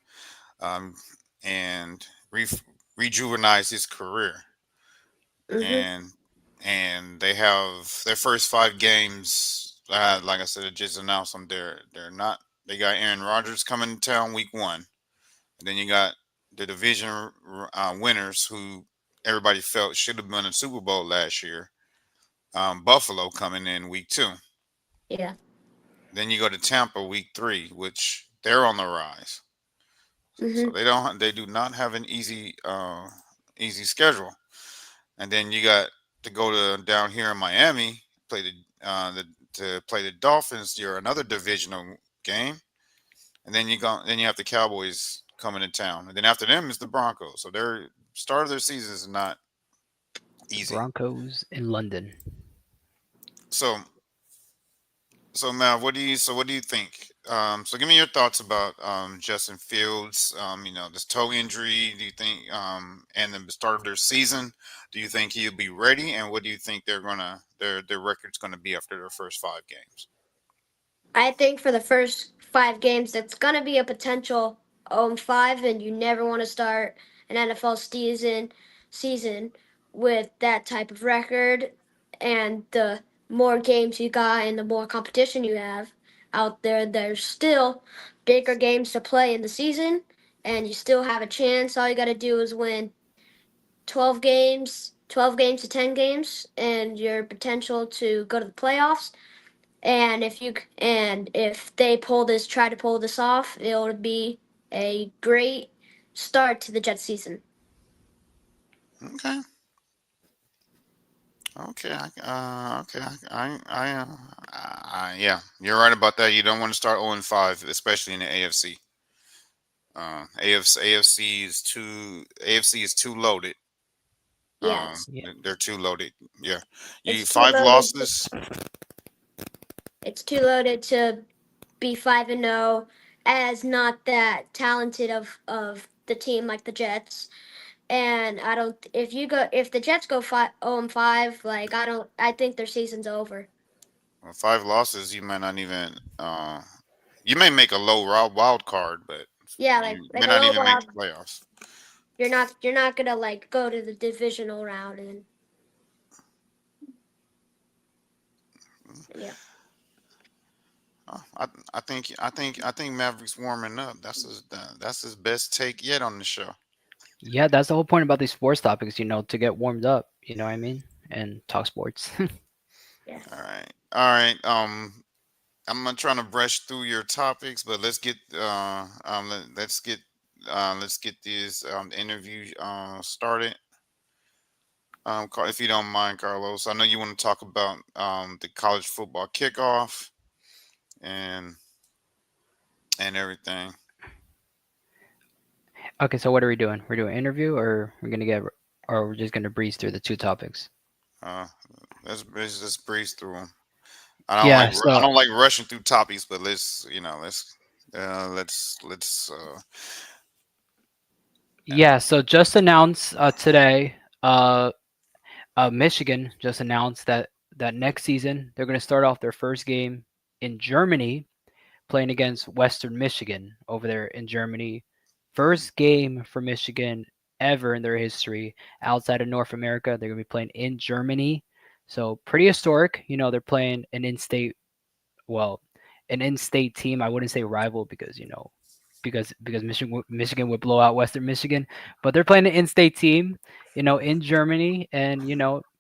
um, and re- rejuvenate his career. Mhm. And they have their first 5 games. Like I said, it just announced them. They're not. They got Aaron Rodgers coming to town week 1, and then you got the division winners who everybody felt should have won a Super Bowl last year. Buffalo coming in week 2. Yeah. Then you go to Tampa week 3, which they're on the rise. So Mhm. they do not have an easy schedule. And then you got to go to down here in Miami, play the to play the Dolphins. You're another divisional game, and then you have the Cowboys coming to town, and then after them is the Broncos. So their start of their season is not easy. Broncos in London. So Matt, what do you think? So give me your thoughts about Justin Fields. This toe injury. Do you think and the start of their season? Do you think he'll be ready? And what do you think their record's gonna be after their first 5 games? I think for the first 5 games, it's gonna be a potential 0-5, and you never want to start an NFL season with that type of record. And the more games you got and the more competition you have out there, there's still bigger games to play in the season, and you still have a chance. All you got to do is win 12 games to 10 games, and your potential to go to the playoffs. And if they try to pull this off, it would be a great start to the Jets season. Okay, okay, okay. Yeah, you're right about that. You don't want to start 0-5, especially in the AFC. AFC is too loaded. Yes, Yeah, They're too loaded. Yeah, you it's too five loaded. losses. It's too loaded to be 5-0, as not that talented of the team like the Jets. And I don't. If the Jets go 5-5, like I think their season's over. Well, 5 losses, you might not even. You may make a low wild card, but Yeah, you like may a not low even make wild. the playoffs. You're not gonna like go to the divisional round and yeah. I think Maverick's warming up. That's his best take yet on the show. yeah. That's the whole point about these sports topics. To get warmed up. You know what I mean? And talk sports. Yeah. All right, all right. I'm not trying to brush through your topics, but let's get this interview started. If you don't mind, Carlos, I know you want to talk about the college football kickoff and everything. Okay, so what are we doing? We're doing interview, or we're just gonna breeze through the two topics. Uh, let's just breeze through them. Yeah. I So don't like rushing through topics, but let's yeah. So just announced today. Michigan just announced that next season they're going to start off their first game in Germany, playing against Western Michigan over there in Germany. First game for Michigan ever in their history outside of North America. They're going to be playing in Germany. So pretty historic. They're playing well, an in-state team. I wouldn't say rival because Michigan would blow out Western Michigan, but they're playing an in-state team, in Germany, and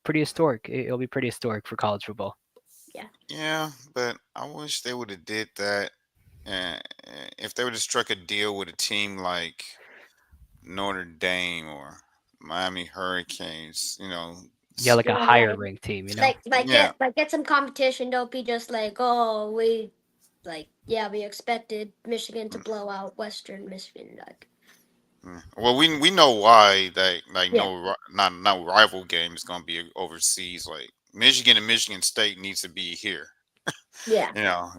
pretty historic. It'll be pretty historic for college football. Yeah. yeah. But I wish they would have did that. Uh, if they would have struck a deal with a team like Notre Dame or Miami Hurricanes, Yeah, like a Yeah, higher ranked team. like yeah, get some competition. Don't be just like, oh, we like, yeah, we expected Michigan to blow out Western Michigan. Like, Well, we know why that like yeah, not rival game is gonna be overseas. Like Michigan and Michigan State needs to be here. yeah,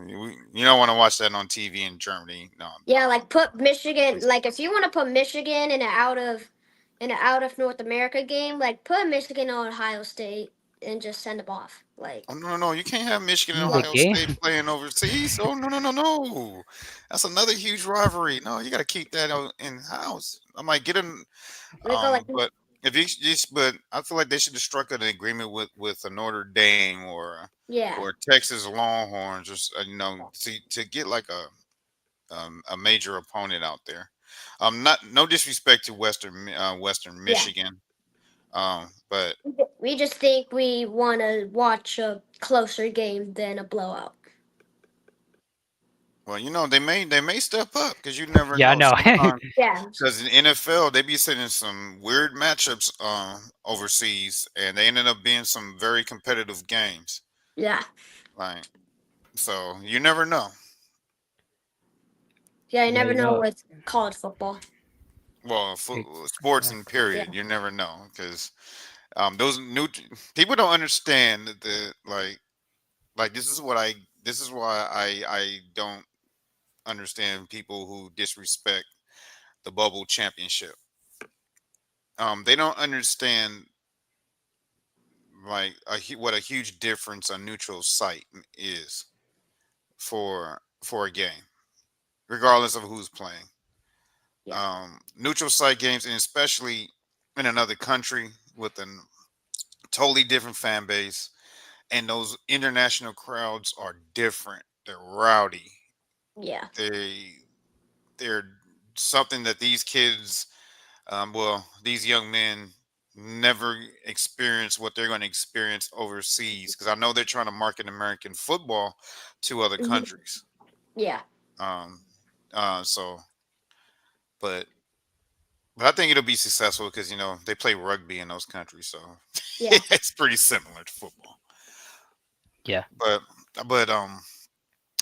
You don't want to watch that on TV in Germany. No, yeah. Like, put Michigan. Like, if you want to put Michigan in an out of North America game, like, put Michigan on Ohio State and just send them off. Like, oh no, you can't have Michigan and The Ohio game. State playing overseas. Oh no, that's another huge rivalry. No, you got to keep that in house. I might get in. they go like, But if you just, but I feel like they should have struck an agreement with a Notre Dame yeah, or Texas Longhorns, or to get like a major opponent out there. Not no disrespect to Western yeah. Michigan, but We just think we want to watch a closer game than a blowout. well, they may step up because you never Yeah, I know. know. Sometimes Yeah, because in NFL they be sending some weird matchups overseas, and they ended up being some very competitive games. yeah, Like so, you never know. yeah. You Yeah, never you know know. with college football. Well, sports in Exactly. Yeah, period, you never know because those new people don't understand like this is why I don't understand people who disrespect the bubble championship. They don't understand like what a huge difference a neutral site is for a game, regardless of who's playing. yeah, Neutral site games, and especially in another country with a totally different fan base, and those international crowds are different. They're rowdy. yeah, They they're something that these kids, these young men never experience what they're going to experience overseas because I know they're trying to market American football to other mhm, countries. yeah, Um, so, but I think it'll be successful because they play rugby in those countries, so yeah, it's pretty similar to football. Yeah. But but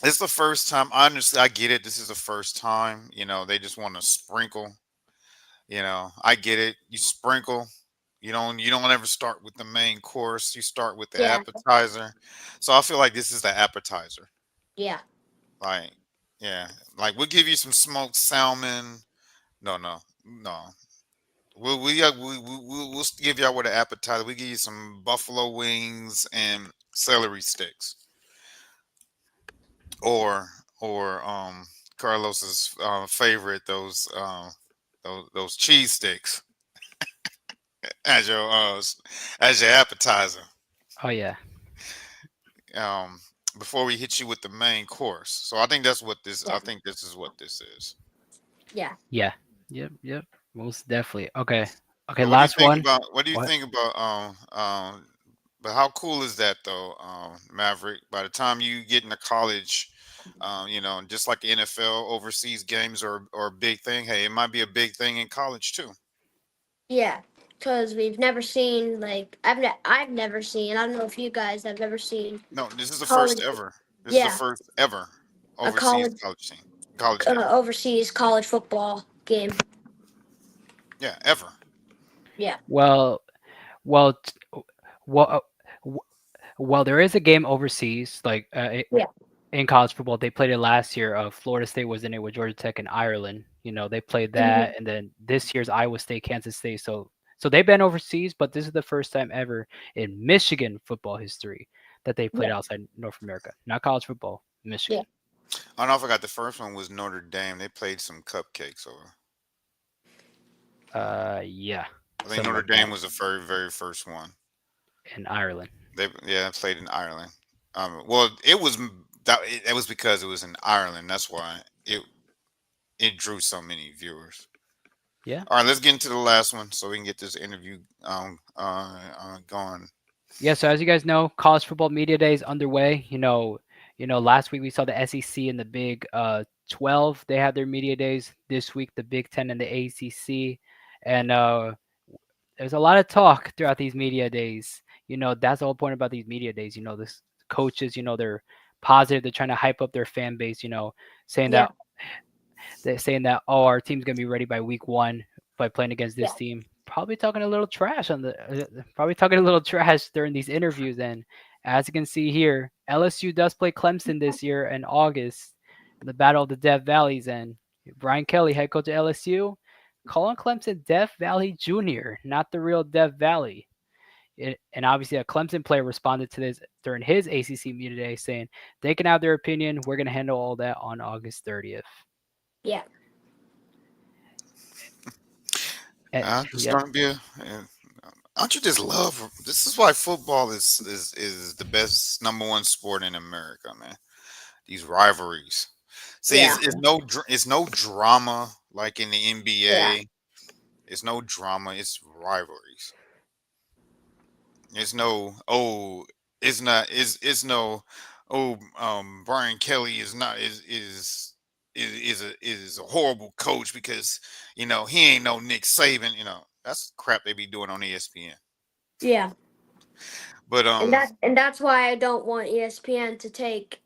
it's the first time. Honestly, I get it. This is the first time. They just want to sprinkle. I get it. You sprinkle. You don't ever start with the main course. You start with the yeah, appetizer. So I feel like this is the appetizer. yeah, Like, yeah, like we'll give you some smoked salmon. No. We'll give y'all with an appetizer. We give you some buffalo wings and celery sticks, or Carlos's favorite, those cheese sticks as your appetizer. Oh yeah. Um, before we hit you with the main course. So I think that's what this. yeah, I think this is what this is. yeah. Yeah. Yep. Yep. Most definitely. Okay. Okay. But what do you Last think one. about what do you What? think about but how cool is that though, Maverick? By the time you get into college, just like the NFL, overseas games are a big thing. Hey, it might be a big thing in college too. Yeah, because we've never seen like I've never seen. I don't know if you guys have ever seen No, this is the first college. ever. This is the Yeah, first ever a overseas college college game. overseas college football game. Yeah, ever. Yeah, Well. Well. Well. w- Well, there is a game overseas, like yeah, in college football. They played it last year. Florida State was in it with Georgia Tech and Ireland. They played hmm, that, and then this year's Iowa State, Kansas State. So they've been overseas, but this is the first time ever in Michigan football history that they played yeah, outside North America. Not college football, yeah, Michigan. I don't know if I forgot the first one was Notre Dame. They played some cupcakes over. Yeah, I think something Notre like Dame that was the very, very first one. in Ireland. They played in Ireland. Well, it was because it was in Ireland. That's why it drew so many viewers. Yeah. All right, let's get into the last one so we can get this interview going. Yeah, so as you guys know, college football media day is underway. Last week we saw the SEC and the Big 12. They had their media days. This week, the Big 10 and the ACC. And there's a lot of talk throughout these media days. That's the whole point about these media days. This coaches, they're positive. They're trying to hype up their fan base. Saying Yeah. that our team's gonna be ready by week one by playing against Yeah. this team. Probably talking a little trash probably talking a little trash during these interviews. And as you can see here, LSU does play Clemson this year in August in the Battle of the Death Valleys. And Brian Kelly, head coach of LSU, calling Clemson Death Valley Junior, not the real Death Valley. And obviously, a Clemson player responded to this during his ACC media today, saying they can have their opinion. We're going to handle all that on August 30th. Yeah. It's Yep. gonna be don't you just love? This is why football is the best number one sport in America, man. These rivalries. See, Yeah. it's no drama like in the Yeah. NBA. It's no drama. It's rivalries. It's no it's not it's no Brian Kelly is not is a horrible coach because he ain't no Nick Saban. That's crap they be doing on ESPN. Yeah. But And that's why I don't want ESPN to take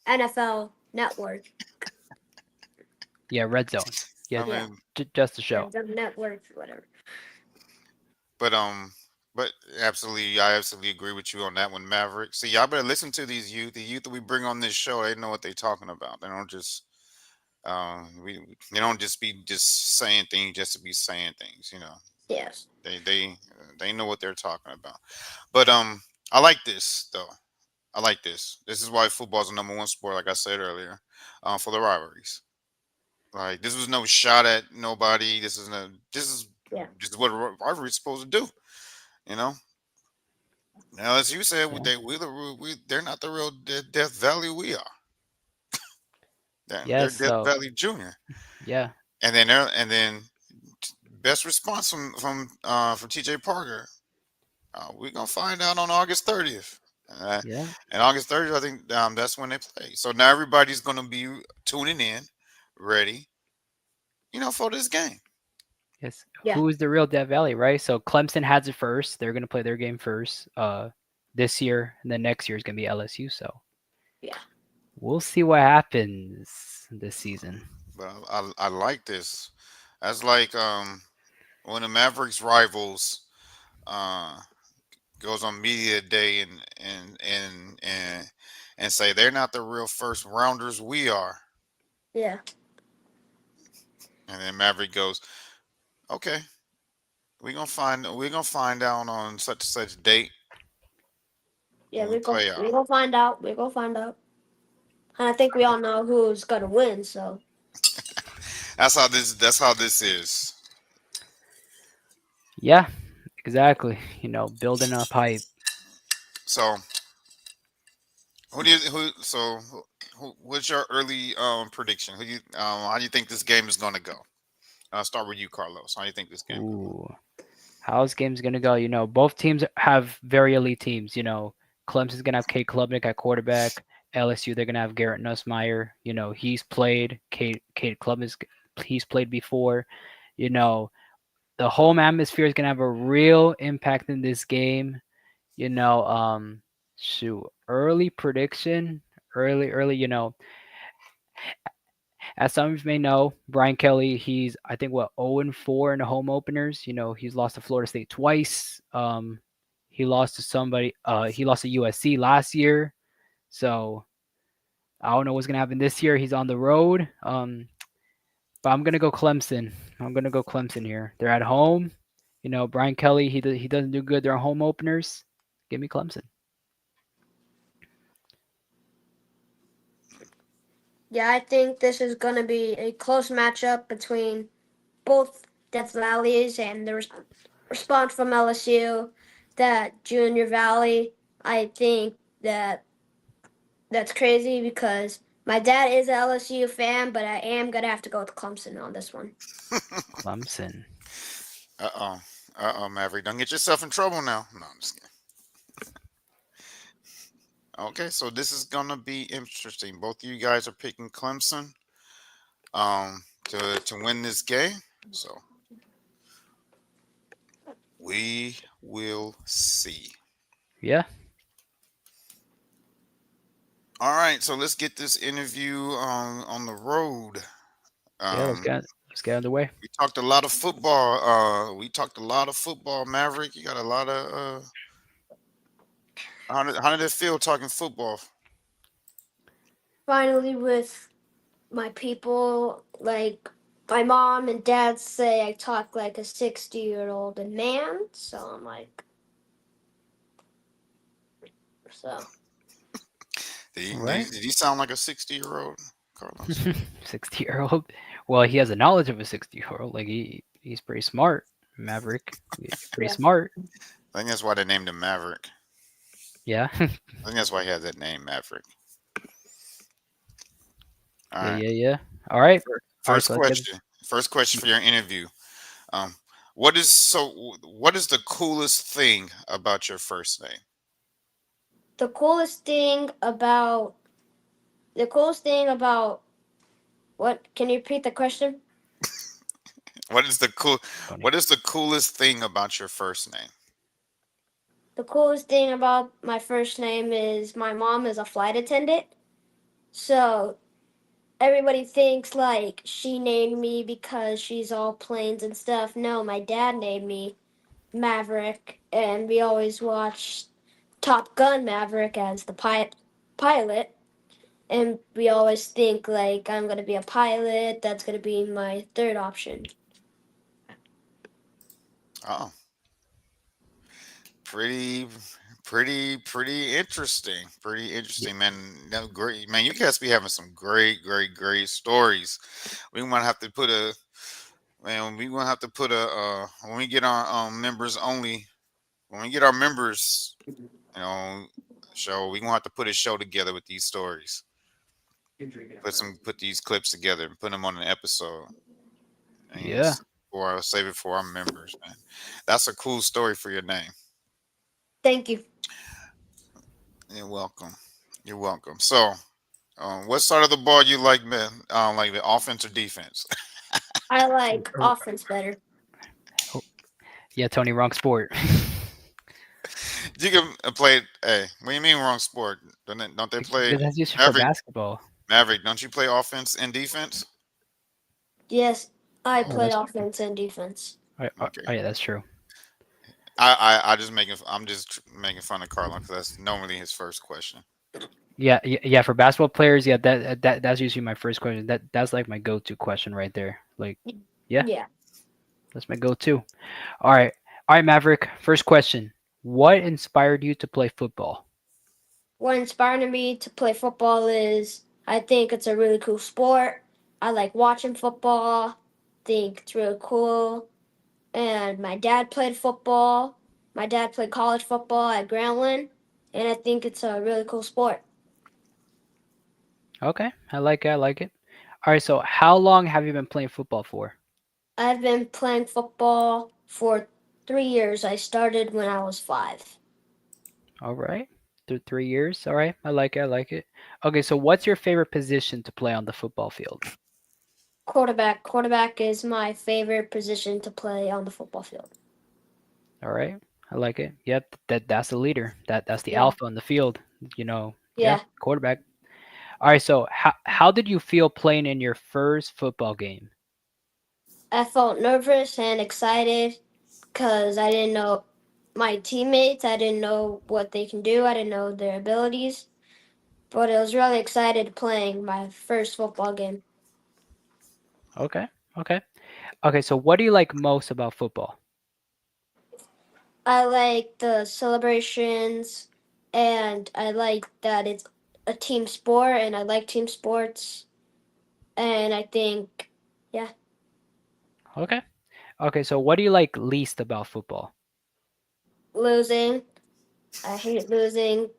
NFL Network. Yeah, Red Zone. Yeah, I Yeah. mean, just a show. The network, whatever. but but absolutely, I absolutely agree with you on that one, Maverick. See, y'all better listen to these youth. The youth that we bring on this show, they know what they're talking about. They don't just they don't just be just saying things just to be saying things. Yes. They know what they're talking about. But I like this though. I like this. This is why football is the number one sport, like I said earlier, for the rivalries. Like this was no shot at nobody. Yeah. This is what a rivalry is supposed to do. You know. Now, as you said, Yeah. they're not the real Death Valley. We are. They're Yes. Death So Valley Junior. yeah. And then best response from TJ Parker. We're gonna find out on August 30th. Yeah. And August 30th, I think that's when they play. So now everybody's gonna be tuning in, ready, for this game. Yes. Yeah. Who's the real Death Valley, right? So Clemson has it first. They're gonna play their game first. This year, and then next year is gonna be LSU. So Yeah. we'll see what happens this season. But I like this. That's like when the Mavericks rivals uh, goes on media day and say they're not the real first rounders. We are. Yeah. And then Maverick goes, okay, we're gonna find out on such and such date Yeah. when we play We out. gonna find out. We gonna find out. And I think we all know who's gonna win. So That's how this is. Yeah. Exactly. Building up hype. So who do you who so what's your early prediction? How do you think this game is gonna go? I'll start with you, Carlos. How do you think this game gonna go? Ooh. How's game's gonna go? Both teams have very elite teams. Clemson's gonna have Kate Klubnik at quarterback. LSU, they're gonna have Garrett Nussmeier. He's played. Kate Klubnik, he's played before. You know, the home atmosphere is gonna have a real impact in this game. You know, shoot, early prediction, early. As some of you may know, Brian Kelly, he's I think what 0-4 in the home openers. He's lost to Florida State twice. He lost to somebody. He lost to USC last year. So I don't know what's gonna happen this year. He's on the road. But I'm gonna go Clemson. I'm gonna go Clemson here. They're at home. Brian Kelly, he doesn't do good. They're home openers. Give me Clemson. yeah, I think this is gonna be a close matchup between both Death Valleys and the response from LSU. That Junior Valley, I think that's crazy because my dad is an LSU fan, but I am gonna have to go with Clemson on this one. Clemson. Uh-oh. Uh-oh, Maverick. Don't get yourself in trouble now. No, I'm just kidding. Okay, so this is gonna be interesting. Both of you guys are picking Clemson to win this game. So we will see. Yeah. All right, so let's get this interview on the road. Yeah, let's Um, get underway. we talked a lot of football. We talked a lot of football, Maverick. You got a lot of. How did it feel talking football? Finally, with my people, like my mom and dad say I talk like a 60-year-old man, so I'm like, so. Did he, All did he, right. did he sound like a 60-year-old, Carlos? 60-year-old. Well, he has the knowledge of a 60-year-old. Like he's pretty smart. Maverick, pretty Yeah. smart. I think that's why they named him Maverick. Yeah. I think that's why he has that name, Maverick. All Yeah, right. yeah, yeah. All right. All right, First so let's get question. First question for your interview. Um, what is the coolest thing about your first name? The coolest thing about the coolest thing about what? Can you repeat the question? What is the cool? Tony. What is the coolest thing about your first name? The coolest thing about my first name is my mom is a flight attendant. So everybody thinks like she named me because she's all planes and stuff. No, my dad named me Maverick, and we always watch Top Gun Maverick as the pilot. And we always think like I'm gonna be a pilot. That's gonna be my third option. Oh, pretty, pretty interesting. Pretty Y- interesting, man. No, great, man. You guys be having some great stories. We might have to put a man. We gonna have to put a when we get our members only. When we get our members, you know, show, we gonna have to put a show together with these stories. Put these clips together and put them on an episode. And Yeah. for I'll save it for our members, man. That's a cool story for your name. Thank you. You're welcome. You're welcome. So, what side of the ball you like, man? Like the offense or defense? I like R- offense better. oh, yeah, Tony, wrong sport. You can play. Hey, what do you mean wrong sport? Don't they play Because that's used for Maverick? basketball. Maverick, don't you play offense and defense? Yes, I Oh, play that's true. offense and defense. Okay. Oh, yeah, that's true. I just making. I'm just making fun of Carlin because that's normally his first question. Yeah, yeah, yeah. For basketball players, yeah, that's usually my first question. That's like my go-to question right there. Like, yeah, Yeah. that's my go-to. All right, Maverick. First question: what inspired you to play football? What inspired me to play football is I think it's a really cool sport. I like watching football. Think it's really cool. And my dad played football. My dad played college football at Grambling, and I think it's a really cool sport. Okay, I like it. I like it. All right, so how long have you been playing football for? I've been playing football for 3 years. I started when I was 5. All right, through 3 years. All right, I like it. I like it. Okay, so what's your favorite position to play on the football field? Quarterback. Quarterback is my favorite position to play on the football field. All right, I like it. Yep, that's the leader. That's the Yeah. alpha on the field. You know, yeah, Yeah. quarterback. All right, so how did you feel playing in your first football game? I felt nervous and excited because I didn't know my teammates. I didn't know what they can do. I didn't know their abilities. But I was really excited playing my first football game. Okay, okay, okay. So what do you like most about football? I like the celebrations, and I like that it's a team sport, and I like team sports. And I think, yeah, Okay, okay. So what do you like least about football? losing. I hate losing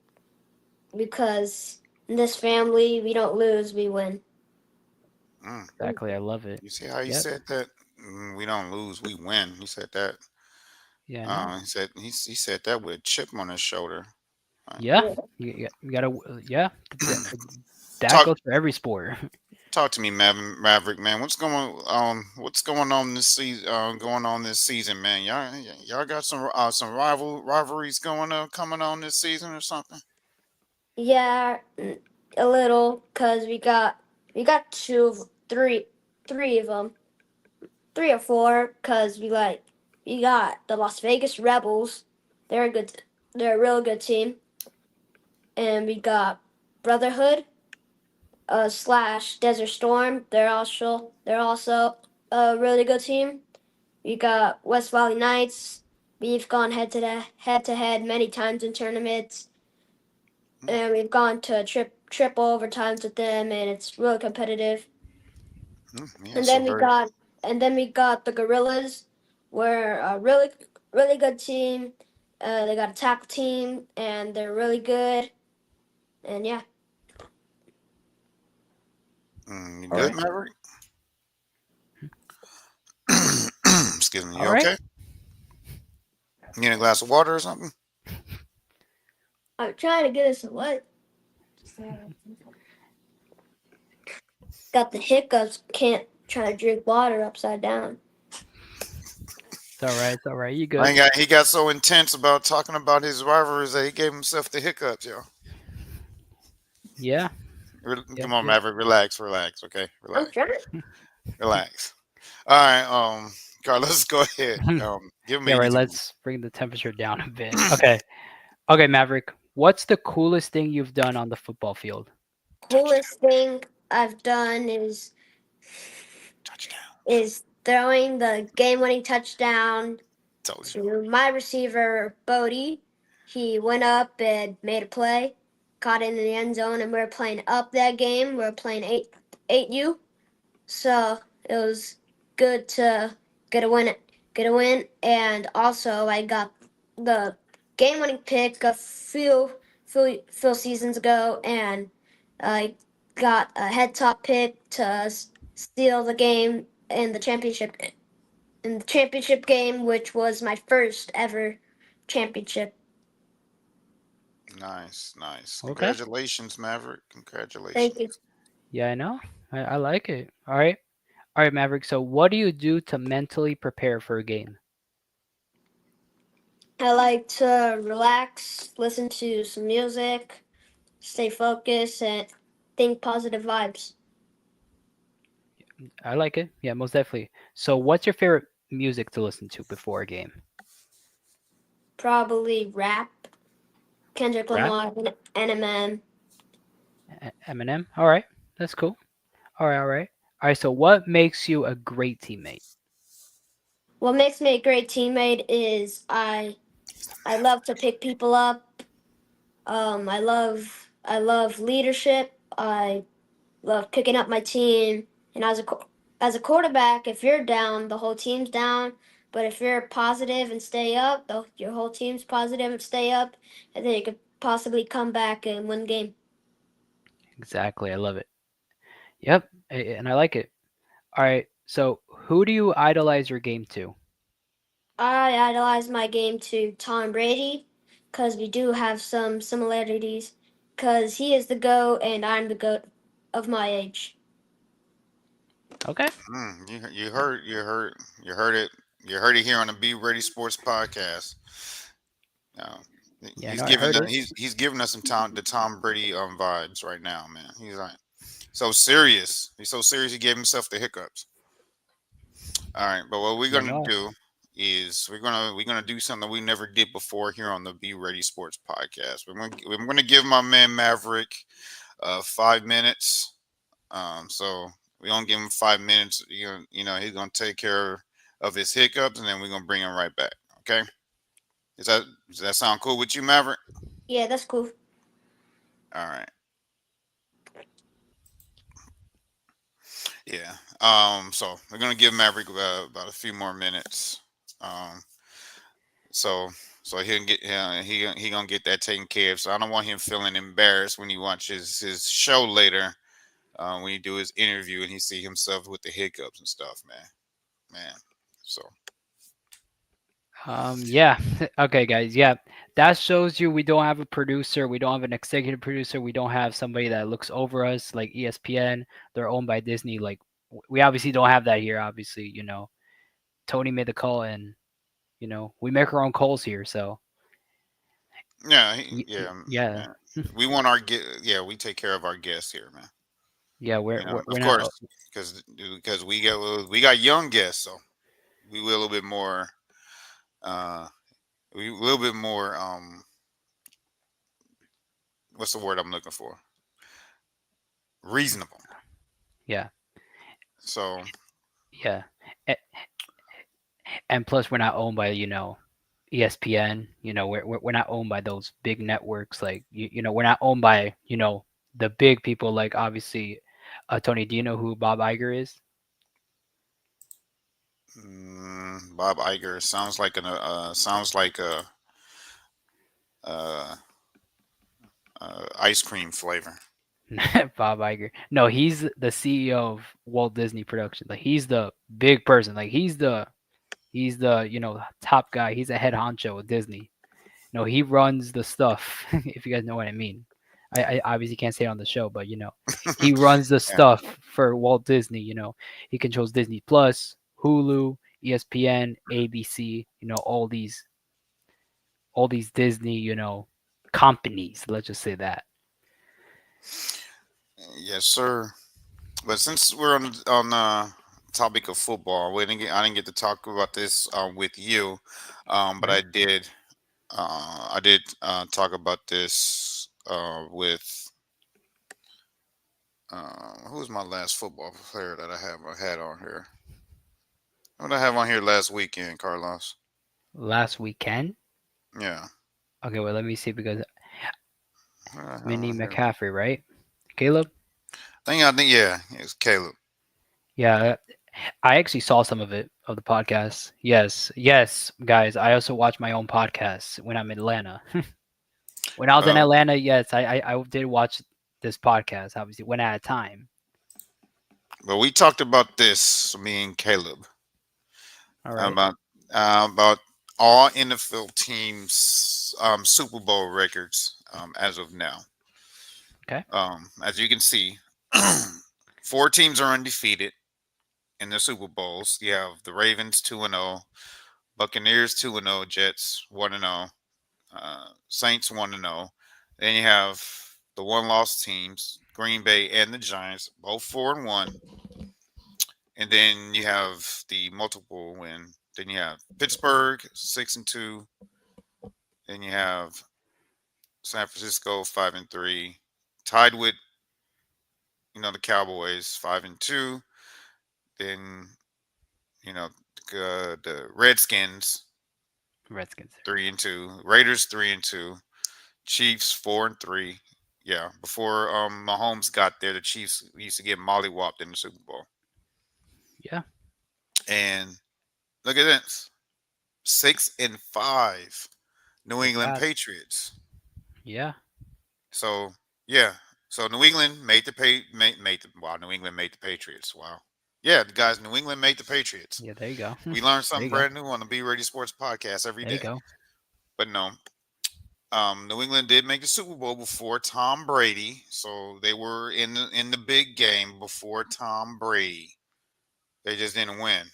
because in this family, we don't lose, we win. Mm. Exactly, I love it. You see how you Yep. said that? We don't lose, we win. He said that. Yeah, I know. He said that with a chip on his shoulder. Uh, Yeah, Yeah. you gotta. Yeah, that Talk goes for every sport. talk to me, Maverick, man. What's going on this season? Going on this season, man. Y'all got some rivalries going coming on this season or something? Yeah, a little, cause we got three of them, 3 or 4, cause we got the Las Vegas Rebels. They're a good, they're a real good team, and we got Brotherhood slash Desert Storm. They're also a really good team. We got West Valley Knights. We've gone head to head many times in tournaments, and we've gone to triple overtimes with them, and it's really competitive. Yeah, And so then we very. got the Gorillas. We're a really good team. They got a tackle team, and they're really good. And yeah, You All good, right. Maverick? Excuse me. All You right. okay? You need a glass of water or something? I'm trying to get us a what? Got the hiccups. Can't try to drink water upside down. It's all right. It's all right. You I good? ain't got. He got so intense about talking about his rivalries that he gave himself the hiccups, yo. Yeah. Yep. Come on, Yep. Maverick. Relax, relax. Okay, I'm relax, trying. relax. All right, Carlos, go ahead. Give me Yeah. Right. anything. Let's bring the temperature down a bit. Okay. Okay, Maverick. What's the coolest thing you've done on the football field? Touchdown, Coolest thing I've done touchdown. is throwing the game-winning touchdown Told you. to my receiver Bodie. He went up and made a play, caught it in the end zone, and we were playing up that game. We were playing 8U, so it was good to get a win. Get a win, and also I got the game-winning pick a few seasons ago, and I got a head top pick to steal the game in the championship game, which was my first ever championship. Nice, nice. Okay. Congratulations, Maverick. Thank you. Congratulations. Yeah, I know. I like it. All right. All right, Maverick. So, what do you do to mentally prepare for a game? I like to relax, listen to some music, stay focused, and think positive vibes. I like it. Yeah, most definitely. So, what's your favorite music to listen to before a game? Probably rap, Kendrick Rap? Lamar, and Eminem. Eminem? All right. That's cool. All right. All right. All right. So, what makes you a great teammate? What makes me a great teammate is He's the I love Maverick. to pick people up. I love leadership. I love picking up my team. And as a quarterback, if you're down, the whole team's down. But if you're positive and stay up, your whole team's positive and stay up, and then you could possibly come back and win the game. Exactly. I love it. Yep. And I like it. All right. So, who do you idolize your game to? I idolize my game to Tom Brady because we do have some similarities. Because he is the GOAT and I'm the GOAT of my age. Okay. You heard it. You heard it here on the Be Ready Sports Podcast. Uh, Yeah, no, I heard it. he's giving us some Tom Brady vibes right now, man. He's like so serious. He's so serious. He gave himself the hiccups. All right, but what we're Yeah, gonna no. do is we're gonna do something we never did before here on the Be Ready Sports Podcast. We're gonna give my man Maverick 5 minutes. So we gonna give him 5 minutes. He's gonna take care of his hiccups, and then we're gonna bring him right back. Okay? Does that sound cool with you, Maverick? Yeah, that's cool. All right. Yeah. So we're gonna give Maverick about a few more minutes. Um. So he can get he gonna get that taken care of. So I don't want him feeling embarrassed when he watches his show later. When he do his interview and he see himself with the hiccups and stuff, man. So Yeah. Okay, guys. Yeah. That shows you we don't have a producer. We don't have an executive producer. We don't have somebody that looks over us like ESPN. They're owned by Disney. Like, we obviously don't have that here. Obviously, Tony made the call and, we make our own calls here. So, yeah, yeah. yeah. We want our yeah, we take care of our guests here, man. Yeah, You know, we're of not. course, because we got young guests, so we will a little bit more uh we a little bit more what's the word I'm looking for? Reasonable. Yeah, So yeah. A- And plus, we're not owned by ESPN. We're not owned by those big networks. Like we're not owned by the big people. Like obviously, Tony. Do you know who Bob Iger is? Bob Iger sounds like a uh, ice cream flavor. Bob Iger. No, he's the CEO of Walt Disney Productions. Like he's the big person. Like he's the top guy. He's a head honcho with Disney. No, he runs the stuff. If you guys know what I mean. I obviously can't say it on the show, but he runs the Yeah. stuff for Walt Disney. He controls Disney Plus, Hulu, ESPN, ABC. All these Disney companies. Let's just say that. Yes, sir. But since we're on topic of football, I didn't get to talk about this with you, but Right. I did talk about this with who was my last football player that I had on here? What did I have on here last weekend, Carlos? Last weekend. Yeah, Okay, well let me see because what did I have Minnie on here? McCaffrey, right? Caleb. I think yeah, it's Caleb. Yeah, I actually saw some of the podcast. Yes, yes, guys. I also watch my own podcast when I'm in Atlanta. When I was in Well, Atlanta, yes, I did watch this podcast. Obviously, when I had time. but we talked about this, me and Caleb, All right. about about all NFL teams Super Bowl records as of now. Okay. As you can see, four teams are undefeated in the Super Bowls. You have the Ravens 2-0, Buccaneers 2-0, Jets 1-0, Saints 1-0. Then you have the one-loss teams, Green Bay and the Giants, both 4-1. And then you have the multiple win. Then you have Pittsburgh 6-2. Then you have San Francisco 5-3, tied with the Cowboys 5-2. Then you know the Redskins Redskins. 3-2, Raiders 3-2, Chiefs 4-3. Yeah, before Mahomes got there, the Chiefs used to get mollywopped in the Super Bowl. Yeah. And look at this, 6-5, New Not England bad. Patriots. Yeah. So yeah, so New England made the wow, New England made the Patriots. Wow. Yeah, the guys, New England made the Patriots. Yeah. There you go. We learn There something you go. brand new on the Be Ready Sports podcast every There you day. go. But no, New England did make the Super Bowl before Tom Brady, so they were in the big game before Tom Brady. They just didn't win.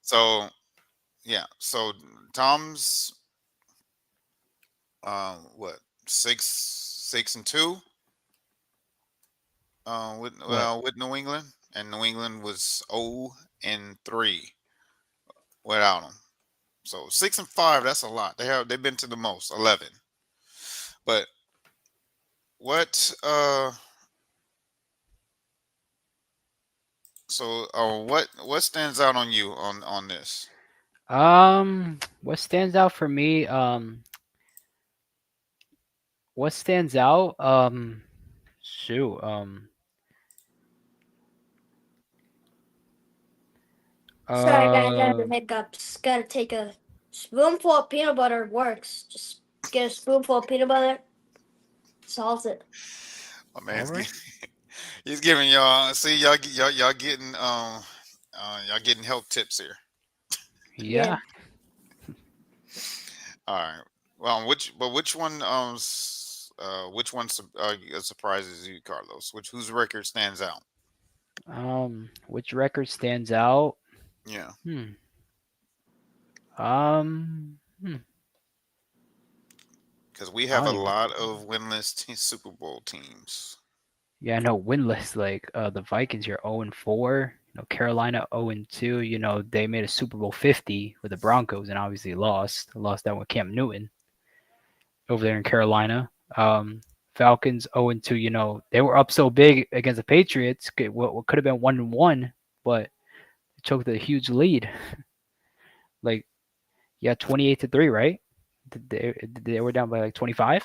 So yeah, so Tom's what 6-2 What? with New England, and New England was 0-3 without him. So 6-5, that's a lot. They've been to the most 11. But what what stands out on you on this? What stands out for me? What stands out? Shoot. Sorry, guys, I have Uh, the hiccups. Gotta take a spoonful of peanut butter. Works. Just get a spoonful of peanut butter. Solves it. My all man's right. he's giving y'all. See y'all getting health tips here. Yeah. Yeah. All right. Well, which one surprises you, Carlos? Whose record stands out? Which record stands out? Yeah. Hmm. Um. Hmm. because we I have a don't even. lot of winless Super Bowl teams. Yeah, I know winless. Like the Vikings, you're 0-4. Carolina 0-2. They made a Super Bowl 50 with the Broncos and obviously lost. Lost that with Cam Newton over there in Carolina. Falcons 0-2. They were up so big against the Patriots. What could have been 1-1, but they took the huge lead. Like, yeah, 28-3, right? They were down by like 25.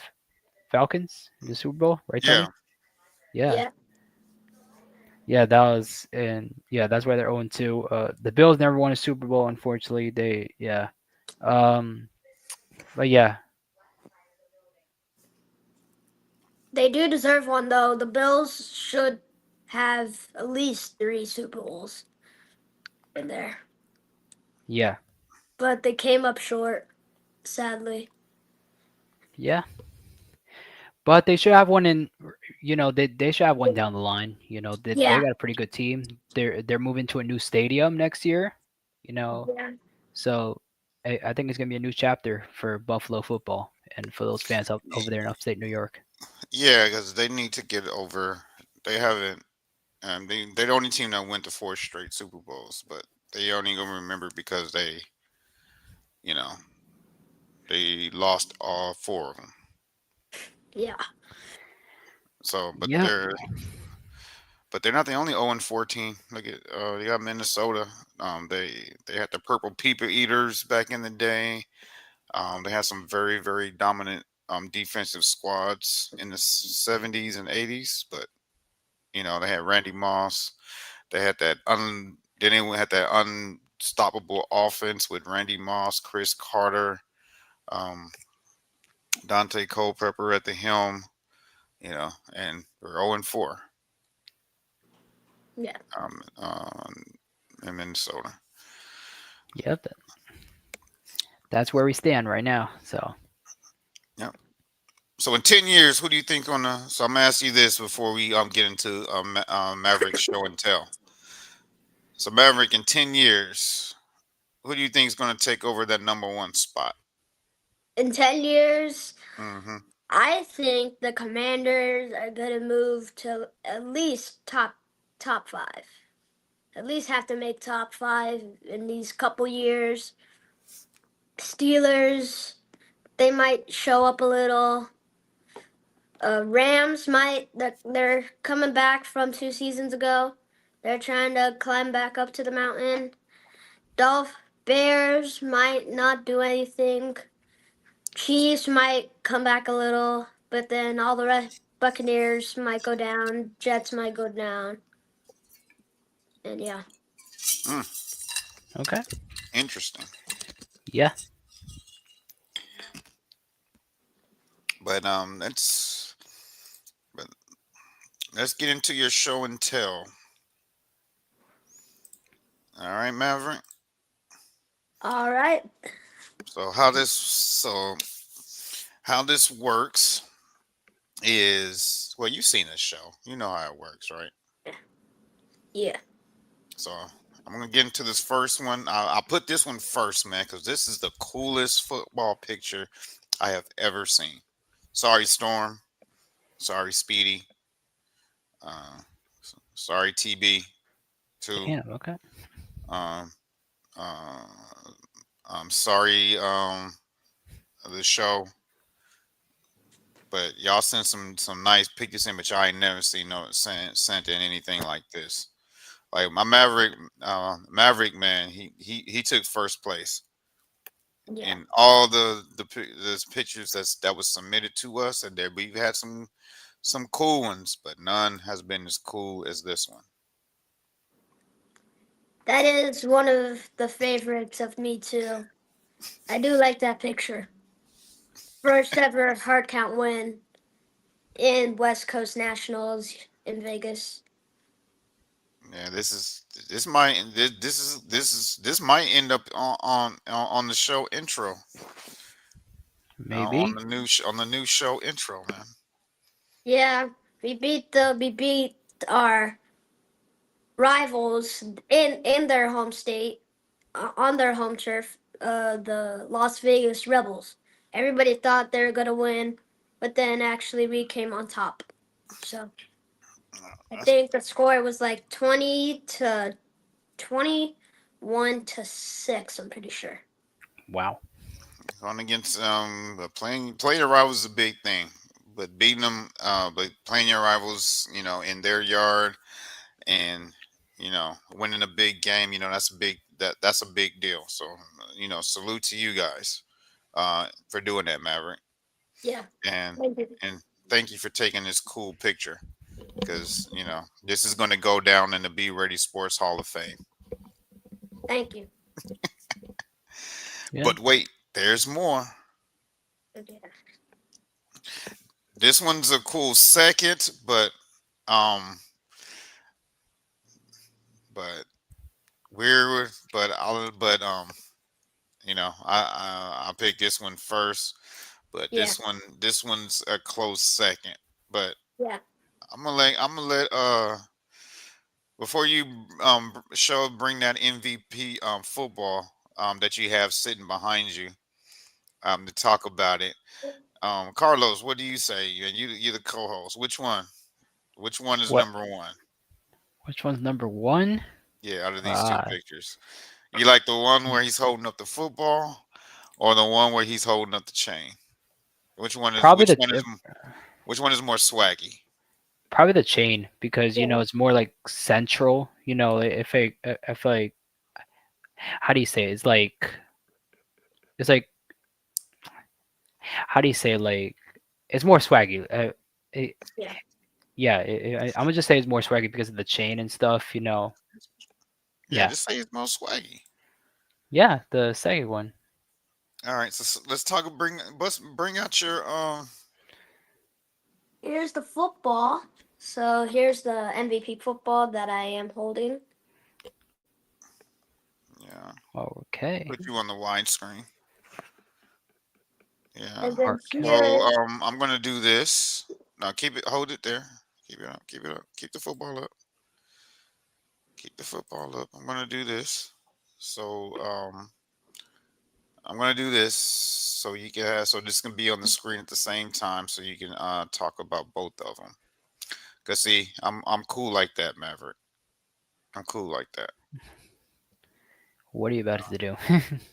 Falcons in the Super Bowl, right, Yeah, Tony? Yeah. Yeah. Yeah, that's why they're 0-2. The Bills never won a Super Bowl, unfortunately. Um, but yeah, They do deserve one though. The Bills should have at least 3 Super Bowls in there, yeah, but they came up short, sadly. yeah. But they should have one they should have one down the line. They Yeah. got a pretty good team. They're moving to a new stadium next year. You know, Yeah. so I think it's gonna be a new chapter for Buffalo football and for those fans up over there in upstate New York. yeah, because they need to get over. They haven't. They're the only team that went to 4 straight Super Bowls, but they only gonna remember because you know, they lost all 4 of them. Yeah. So, Yeah, but they're not the only 0-14. Look at they got Minnesota. They had the purple people eaters back in the day. They had some very very dominant defensive squads in the 70s and 80s, but they had Randy Moss. They had that then they had that unstoppable offense with Randy Moss, Chris Carter, um, Dante Culpepper at the helm. And we're 0-4 Yeah. um, in Minnesota. yeah. That's where we stand right now. So Yeah. So in 10 years, who do you think on the? So I'm gonna ask you this before we get into Maverick show and tell. So Maverick, in 10 years, who do you think is going to take over that #1 spot? In 10 years, Hmm. I think the Commanders are going to move to at least top 5. At least have to make top 5 in these couple years. Steelers, they might show up a little. Rams might. They're coming back from 2 seasons ago. They're trying to climb back up to the mountain. Bears might not do anything. Chiefs might come back a little, but then all the rest. Buccaneers might go down. Jets might go down. And yeah. Mm, okay, interesting. yeah, But but let's get into your show and tell. All right, Maverick. All right. So how this works is, well, you've seen this show. You know how it works, right? Yeah. So I'm gonna get into this first one. I'll put this one first, man, because this is the coolest football picture I have ever seen. Sorry, Storm. Sorry, Speedy. Uh, sorry, TB. Too. damn, okay, Um, uh, I'm sorry. The show, but y'all sent some nice pictures in, but y'all ain't never seen sent in anything like this. Like my Maverick man, he took first place Yeah. in all those pictures that was submitted to us, and there we've had some cool ones, but none has been as cool as this one. That is one of the favorites of me too. I do like that picture. First ever hard count win in West Coast Nationals in Vegas. Yeah, this might end up on the show intro, maybe. on the new show intro, man. Yeah, we beat our rivals in their home state on their home turf, the Las Vegas Rebels. everybody thought they were gonna win, but then actually we came on top. So I That's think the score was like 20-21-6. I'm pretty sure. Wow. going against but playing your rivals is a big thing. But beating them, but playing your rivals, in their yard and winning a big game, that's a big deal. So salute to you guys for doing that, Maverick, Yeah. and Thank you. and thank you for taking this cool picture because this is going to go down in the Be Ready Sports Hall of Fame. Thank you. Yeah. But wait, there's more. Okay. This one's a cool second, um, but I'll pick this one first. But Yeah. this one's a close second. But Yeah. I'm gonna let before you bring that MVP football that you have sitting behind you to talk about it. Carlos, what do you say? You're the co-host. Which one? Which one is What? number one? Which one's number one? Yeah, out of these two Uh, pictures. You like the one where he's holding up the football, or the one where he's holding up the chain? Which one is probably which the one is which one is more swaggy? probably the chain because Yeah. it's more like central. I feel like how do you say it? It's like how do you say it? Like it's more swaggy. It, Yeah. yeah, I'm gonna just say it's more swaggy because of the chain and stuff. Yeah, Yeah, just say it's more swaggy. yeah, the second one. All right, so let's talk. Bring out your Here's the football. So here's the MVP football that I am holding. yeah. Okay. Put you on the widescreen. Yeah. And then Okay. here So is I'm gonna do this. Now keep it. Hold it there. Keep it up. Keep it up. Keep the football up. Keep the football up. I'm gonna do this. So I'm gonna do this so you can have, so this can be on the screen at the same time so you can talk about both of them. Cause see, I'm cool like that, Maverick. I'm cool like that. What are you about to do?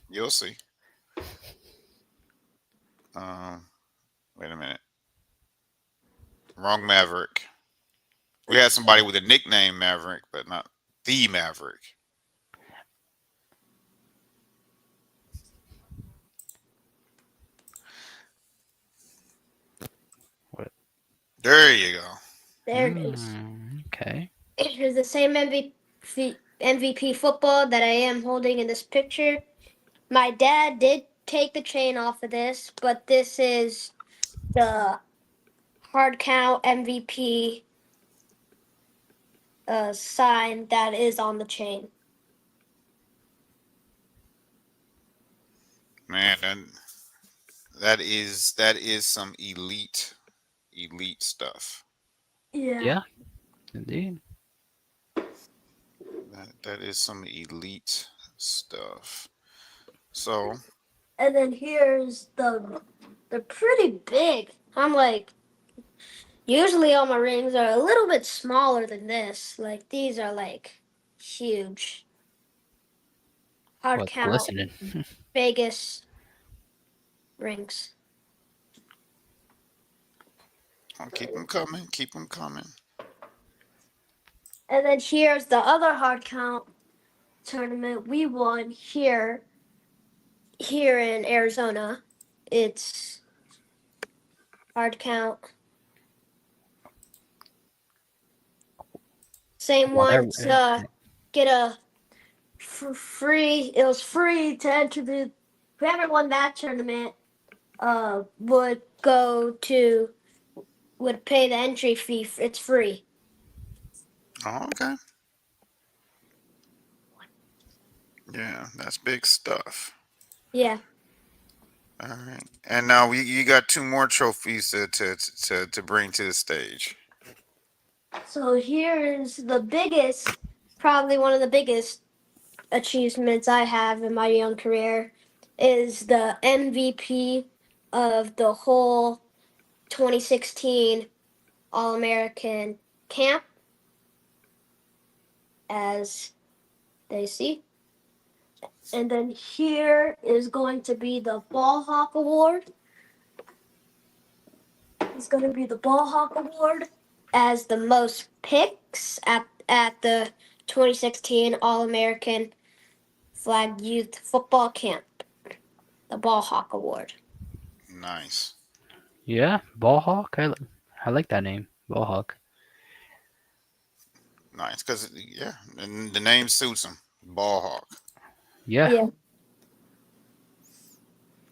You'll see. Um, Wait a minute. Wrong Maverick. We had somebody with a nickname Maverick, but not the Maverick. What? There you go. there it is. Okay. Here's the same MVP football that I am holding in this picture. My dad did take the chain off of this, but this is the hard count MVP sign that is on the chain. Man, that is some elite stuff. Yeah. Yeah, indeed. That is some elite stuff. So And then here's they're pretty big. I'm like, usually all my rings are a little bit smaller than this. Like these are like huge. Hard Well, it's count glistening. Vegas rings. I'll keep them coming. Keep them coming. And then here's the other hard count tournament we won here in Arizona. It's hard count. Same Well, one to get a free. It was free to enter the. Whoever won that tournament would go to would pay the entry fee. It's free. Oh, okay. Yeah, that's big stuff. Yeah. All right. And now you got two more trophies to bring to the stage. So here's the biggest, probably one of the biggest achievements I have in my young career, is the MVP of the whole 2016 All American camp, as they see. And then here is going to be the Ball Hawk Award. It's going to be the Ball Hawk Award as the most picks at the 2016 All American Flag Youth Football Camp. The Ball Hawk Award. Nice. Yeah, ball hawk. I like that name, ball hawk. Nice. Because, yeah, and the name suits him. Ball Hawk. Yeah. Yeah.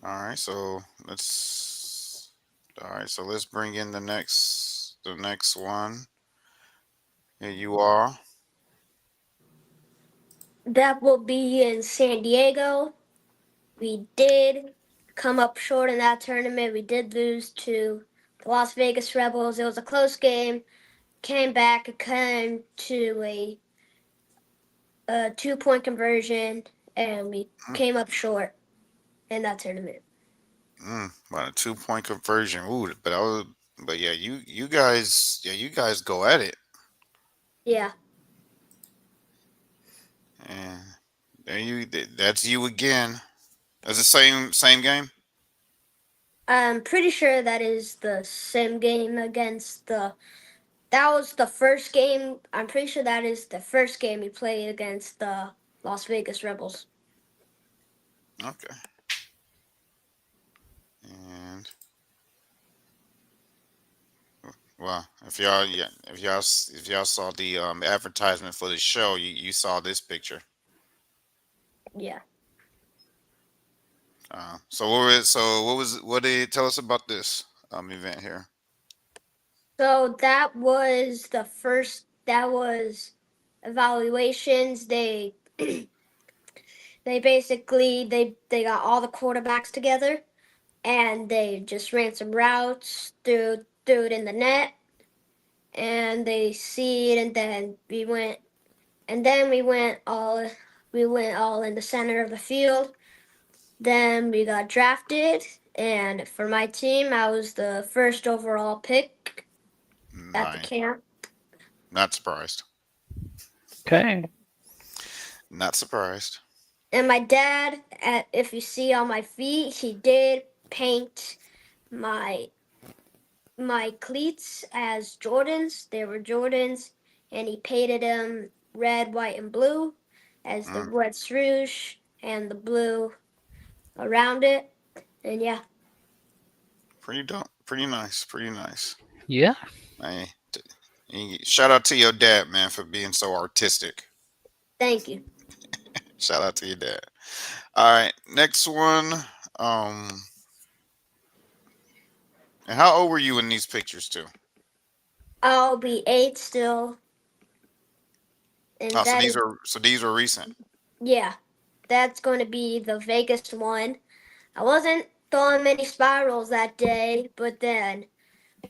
All right. So let's. All right. So let's bring in the next one. Here you are. That will be in San Diego. We did come up short in that tournament. We did lose to the Las Vegas Rebels. It was a close game. Came back. It came to a 2 point conversion, and we Mm, came up short in that tournament. about a 2 point conversion. Ooh, but yeah, you guys go at it. Yeah. And that's you again. That's the same game. I'm pretty sure that is the same game against the. That was the first game. I'm pretty sure that is the first game we played against the Las Vegas Rebels. Okay. And well, if y'all saw the advertisement for the show, you saw this picture. Yeah. What did it tell us about this event here? So that was the first. That was evaluations. They basically they got all the quarterbacks together and they just ran some routes, threw it in the net, and they see it, and then we went all in the center of the field. Then we got drafted, and for my team, I was the first overall pick at the Nine. camp. Not surprised. Okay. Not surprised. And my dad, if you see on my feet, he did paint my my cleats as Jordans. They were Jordans, and he painted them red, white, and blue as the Mm, red swoosh and the blue around it. And yeah, pretty dope. Pretty nice. Pretty nice. Yeah. Hey, shout out to your dad, man, for being so artistic. thank you. Shout out to your dad. All right, next one. Um, and how old were you in these pictures too? I'll be 8 still, and Oh, so that these is are so these are recent. yeah, that's going to be the Vegas one. I wasn't throwing many spirals that day, but then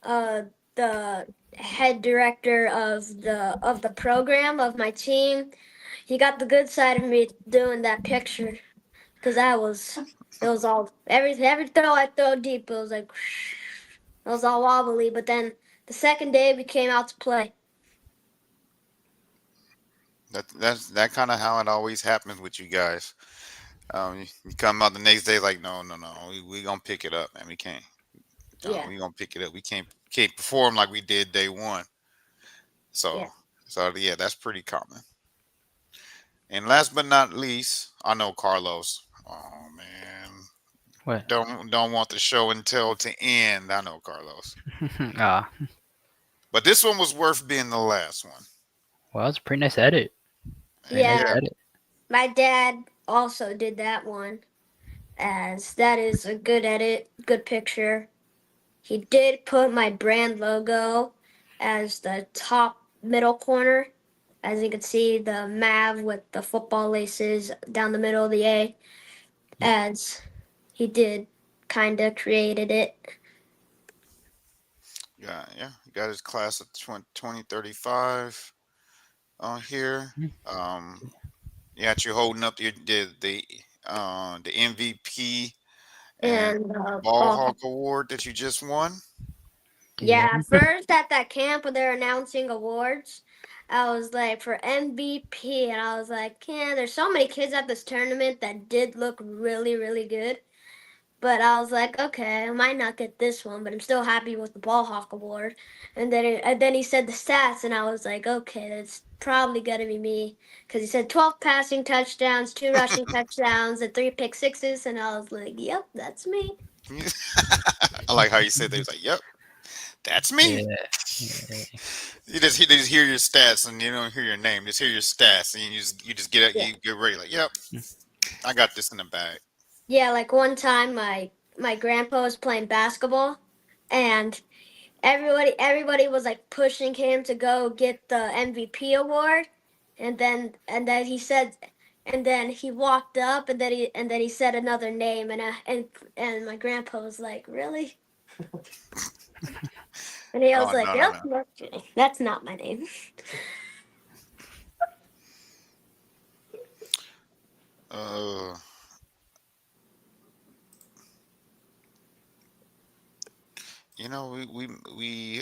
uh, the head director of the program of my team, he got the good side of me doing that picture because I was it was all every throw I throw deep, it was like it was all wobbly. But then the second day we came out to play. That kind of how it always happens with you guys. You come out the next day like, no, no, no, we gonna pick it up, man. We can't. No, Yeah, we gonna pick it up. We can't perform like we did day one. So yeah, so yeah, that's pretty common. And last but not least, I know Carlos. Oh man, What? don't want the show until to end. I know Carlos, Ah, but this one was worth being the last one. well, it's a pretty nice edit. Pretty And nice yeah. yeah, edit. My dad also did that one, as that is a good edit, good picture. He did put my brand logo as the top middle corner. As you can see, the Mav with the football laces down the middle of the A, as he did kind of created it. yeah, you got his class of 2035 on here. Mm. Um, you got you holding up the MVP And and Ball Hawk Award that you just won. Yeah. yeah, first at that camp when they're announcing awards, I was like for MVP, and I was like, yeah, there's so many kids at this tournament that did look really, really good. But I was like, okay, I might not get this one, but I'm still happy with the Ball Hawk Award. And then he said the stats, and I was like, okay, that's probably gonna be me, because he said 12 passing touchdowns, 2 rushing touchdowns, and 3 pick sixes, and I was like, yep, that's me. I like how you said that. He was like, "Yep, that's me." Yeah. Yeah. You just hear your stats and you don't hear your name. Just hear your stats and you just get it. Yeah. You get ready. Like, "Yep, I got this in the bag." Yeah, like one time my grandpa was playing basketball, and everybody was like pushing him to go get the MVP award, and then he said, and then he walked up, and then he said another name, and my grandpa was like, really? And he Oh was like, no no yep, no. that's not my name. Uh, you know we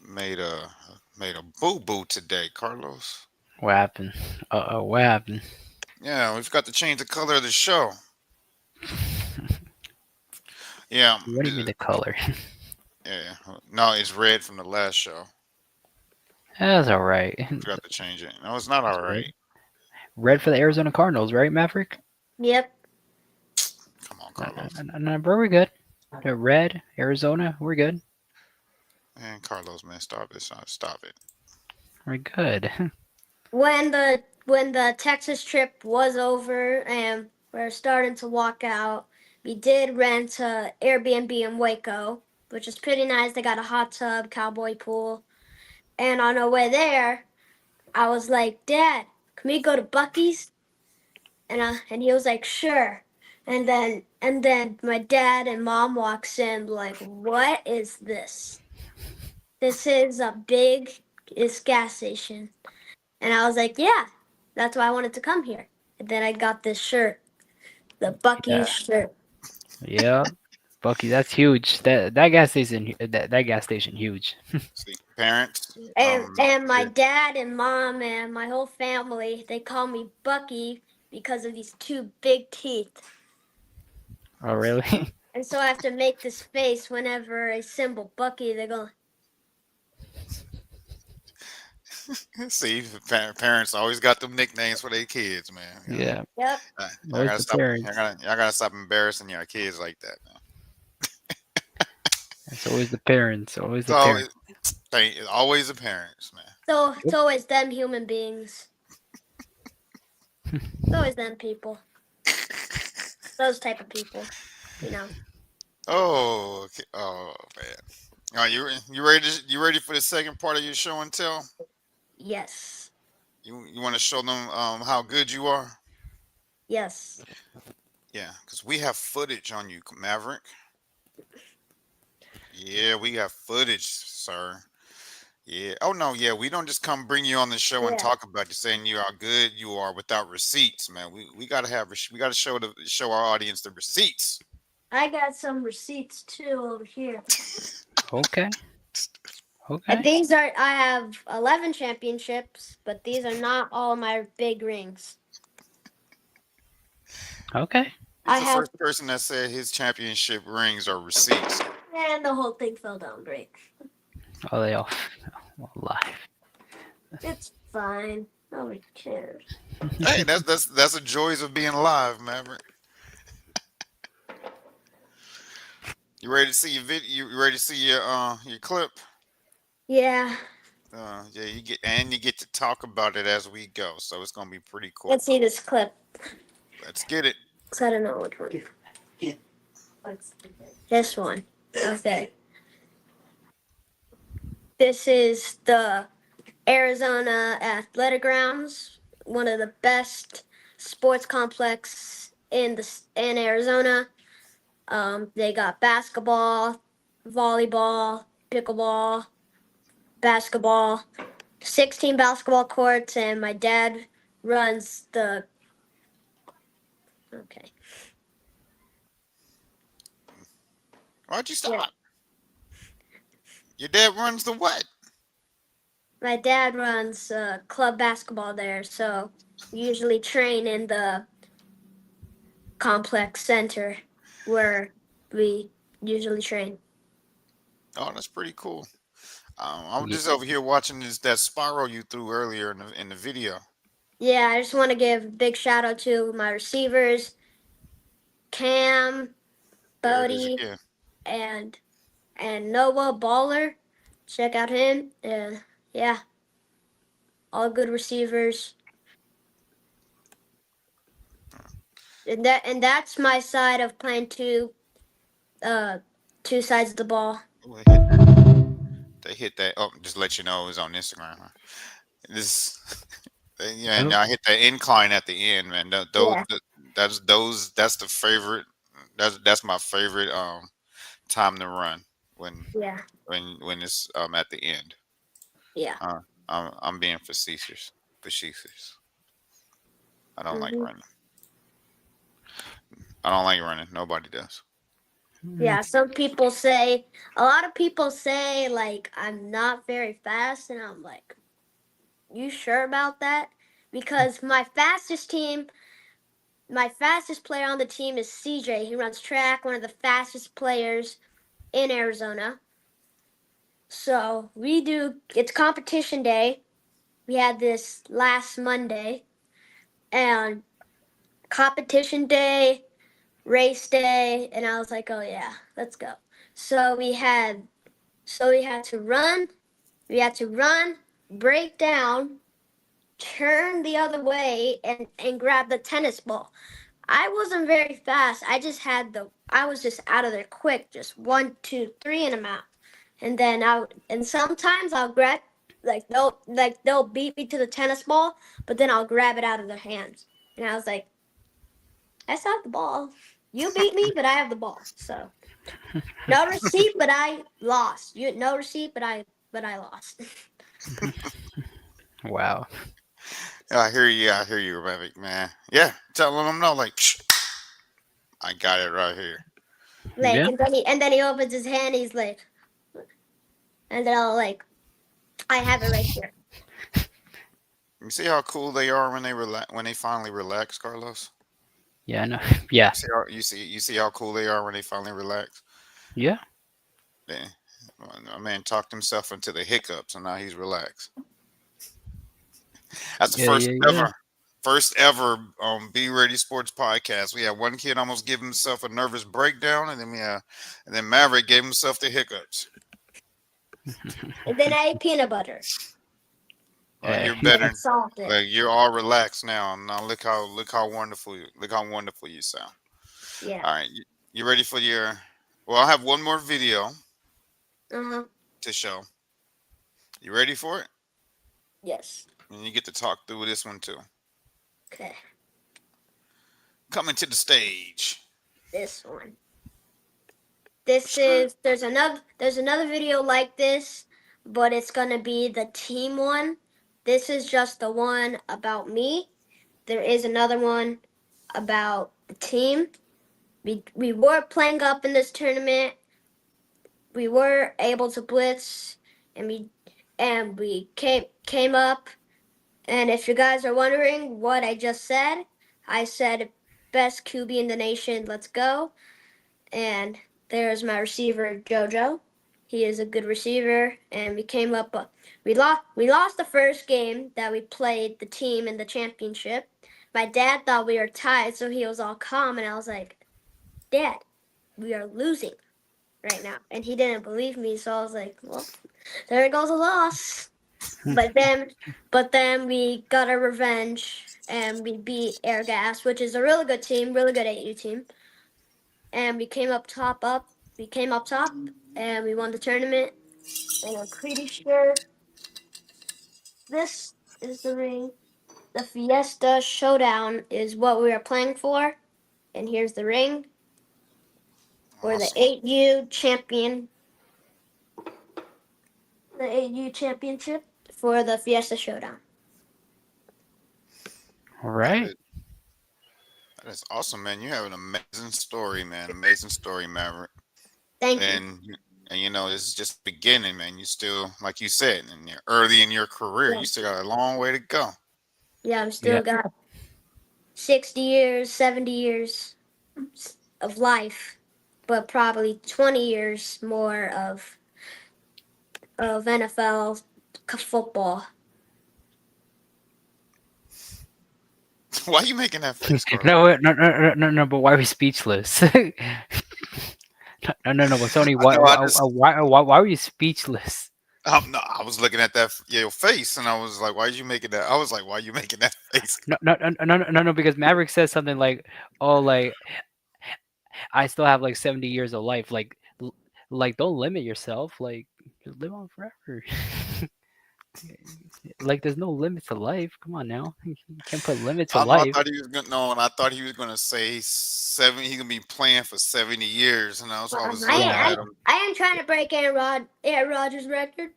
made a boo boo today, Carlos. What happened? What happened? Yeah, we've got to change the color of the show. Yeah, What do you mean the color? yeah. No, it's red from the last show. That's all right. Forgot to change it. No, it's not It's all red. right. Red for the Arizona Cardinals, right, Maverick? Yep. Come on, No, Carlos. bro, we're good. Red, Arizona, we're good. Man, Carlos, man, stop it. Stop it. We're good. When the Texas trip was over and we're starting to walk out, we did rent a Airbnb in Waco, which is pretty nice. They got a hot tub, cowboy pool, and on our way there, I was like, "Dad, can we go to Bucky's?" And he was like, "Sure." And then my dad and mom walks in like, "What is this? This is a big is gas station." And I was like, yeah, that's why I wanted to come here. And then I got this shirt, the Yeah. Bucky's shirt. Yeah. Bucky, that's huge. That gas station, that gas station, huge. See, parents. And my Yeah. dad and mom and my whole family, they call me Bucky because of these 2 big teeth. Oh, really? And so I have to make this face whenever I symbol Bucky. They go, See, parents always got them nicknames for their kids, man. You know, Yeah. yep. y'all Always gotta the stop. parents. Y'all gotta stop embarrassing your kids like that. Man. It's always the parents. Always the So, parents. it's always the parents, man. So it's Yep. always them human beings. It's always them people. Those type of people, you know. Oh, okay. Oh man. Are you ready? You ready for the second part of your show and tell? Yes. You want to show them how good you are? Yes. Yeah, because we have footage on you, Maverick. Yeah, we got footage, sir. Yeah. Oh no, yeah. We don't just come bring you on the show and Yeah. talk about you saying you are good, you are without receipts, man. We gotta have we gotta show our audience the receipts. I got some receipts too over here. Okay. And Okay. I have 11 championships, but these are not all my big rings. Okay. He's I the have, first person that said his championship rings are receipts. and the whole thing fell down great. Oh, they all live. It's fine. Nobody cares. Hey, that's the joys of being alive, Maverick. You ready to see your video? You ready to see your clip? Yeah. Yeah, you get to talk about it as we go, so it's gonna be pretty cool. Let's see this clip. Let's get it. Because I don't know which one. This one. Okay. This is the Arizona Athletic Grounds, one of the best sports complex in Arizona. They got basketball, volleyball, pickleball, basketball, 16 basketball courts, and my dad runs Okay. Why'd you Yeah. stop? Your dad runs the what? My dad runs club basketball there, so we usually train in the complex center where we usually train. Oh, that's pretty cool. I was Yeah. just over here watching that spiral you threw earlier in the video. Yeah, I just want to give a big shout out to my receivers, Cam, There it is Bodie, again. and Noah Baller. Check out him. And yeah, all good receivers. And that's my side of playing uh two sides of the ball. Oh, they hit that. Oh, just let you know it was on Instagram. Huh? This, yeah, and Oh, I hit the incline at the end, man. Yeah, That's the favorite. That's my favorite time to run when yeah, when it's at the end. yeah. I'm being facetious. Facetious. I don't like hmm running. I don't like running. Nobody does. mm, Yeah, a lot of people say like I'm not very fast, and I'm like, you sure about that? Because my fastest player on the team is CJ. He runs track, one of the fastest players in Arizona. So it's competition day. We had this last Monday, and competition day, race day, and I was like, oh yeah, let's go. So we had to run, break down, turn the other way, and grab the tennis ball. I wasn't very fast. I was just out of there quick, just one, two, three, and I'm out. And sometimes I'll grab, they'll beat me to the tennis ball, but then I'll grab it out of their hands. And I was like, I still have the ball. You beat me, but I have the ball. So no receipt, but I lost. You no receipt, but I lost. wow. Yeah, I hear you. I hear you, Maverick, man. Yeah, telling them no, like, psh, I got it right here. Like Yeah. and then he opens his hand. He's like, and then I'll like, I have it right here. You see how cool they are when when they finally relax, Carlos. Yeah. No. Yeah. You see how cool they are when they finally relax. Yeah. Yeah. My man talked himself into the hiccups, and now he's relaxed. That's the Yeah. Yeah. Yeah. first ever Be Ready Sports podcast. We had one kid almost give himself a nervous breakdown, and then Maverick gave himself the hiccups. And then I ate peanut butter Well, you're He's and better. salt it. Like you're all relaxed now. Now look how wonderful you sound. Yeah. All right, you ready for your? Well, I have one more video Uh huh. to show. You ready for it? Yes. And you get to talk through this one too. Okay. Coming to the stage. This one. This is there's another video like this, but it's gonna be the team one. This is just the one about me. There is another one about the team. We were playing up in this tournament. We were able to blitz, and we came up. And if you guys are wondering what I just said, I said best QB in the nation. Let's go. And there's my receiver JoJo. He is a good receiver, and we came up. We lost the first game that we played the team in the championship. My dad thought we were tied, so he was all calm, and I was like, "Dad, we are losing right now," and he didn't believe me. So I was like, "Well, there goes a loss." But then we got our revenge, and we beat Airgas, which is a really good team, really good AU team, and we came up top. We came up top, and we won the tournament. And I'm pretty sure this is the ring. The Fiesta Showdown is what we are playing for, and here's the ring. We're the Awesome. 8U champion, the 8U championship for the Fiesta Showdown. All That right. is That is awesome, man. You have an amazing story, man. Amazing story, Maverick. Thank you. And and this is just the beginning, man. You still, like you said, in your early in your career, Yeah, you still got a long way to go. yeah, I'm Yeah. still got 60 years, 70 years of life, but probably 20 years more of NFL football. Why are you making that face, No, Carlos? no. But why are we speechless? No. But Tony, I know. I just why were you speechless? no. I was looking at that your face, and I was like, "Why are you making that?" I was like, "Why are you making that face?" No. Because Maverick says something like, "Oh, like I still have like 70 years of life. Like don't limit yourself. Like just live on forever. Like there's no limit to life. Come on now, you can't put limit to I know. I life." thought he was gonna no, and I thought he was gonna say 70. He gonna be playing for 70 years, and I was looking Yeah, at him. I ain't trying to break Aaron Rodgers' record.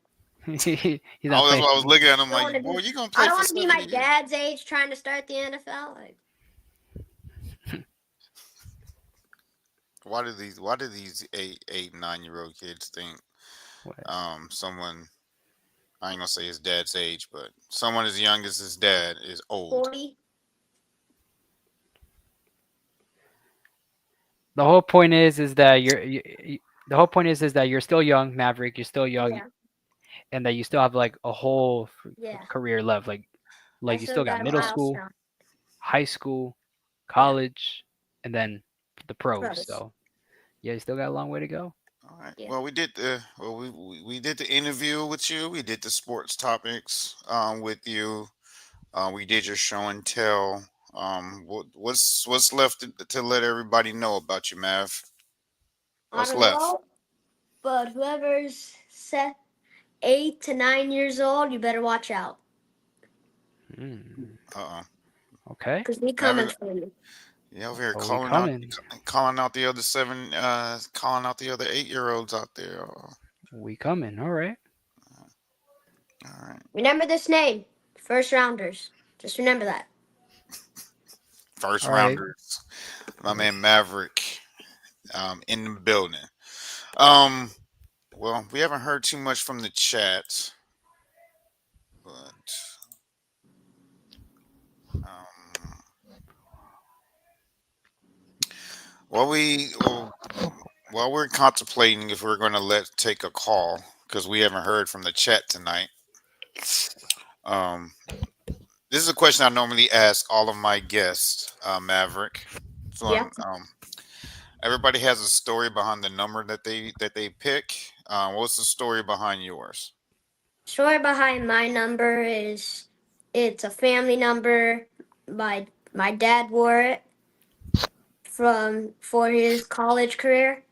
he's I not was, that's playing. why I was looking at him I don't like, want to "Boy, be. you gonna I play don't for want to be my 70 years?" dad's age trying to start the NFL. Like, Why do these 8, 9 year old kids think someone, I ain't gonna say his dad's age, but someone as young as his dad is old? 40. The whole point is that the whole point is that you're still young, Maverick. You're still young, Yeah, and that you still have like a whole yeah. career left. I Like you still still got got a middle Right. school, milestone. high school, Yeah, college, and then the pros. pros. So yeah, you still got a long way to go. All right. Yeah. Well, we did the interview with you. We did the sports topics with you. We did your show and tell. What's left to let everybody know about you, Mav? I What's don't left? know, but whoever's set 8 to 9 years old, you better watch out, Hmm. Uh oh, Okay. cause we coming Maverick, for you. you over here Oh, we coming. calling out the other calling out the other 8 year olds out there. Oh, We coming. All right. all right, Remember this name, first rounders. Just remember that. first All right. rounders. My man Maverick, in the building. Um, well, we haven't heard too much from the chat, but um, while we while we're contemplating if we're going to let take a call because we haven't heard from the chat tonight. Um, this is a question I normally ask all of my guests, Maverick. So Yeah. everybody has a story behind the number that they pick. What's the story behind yours? Story behind my number is it's a family number. My dad wore it for his college career,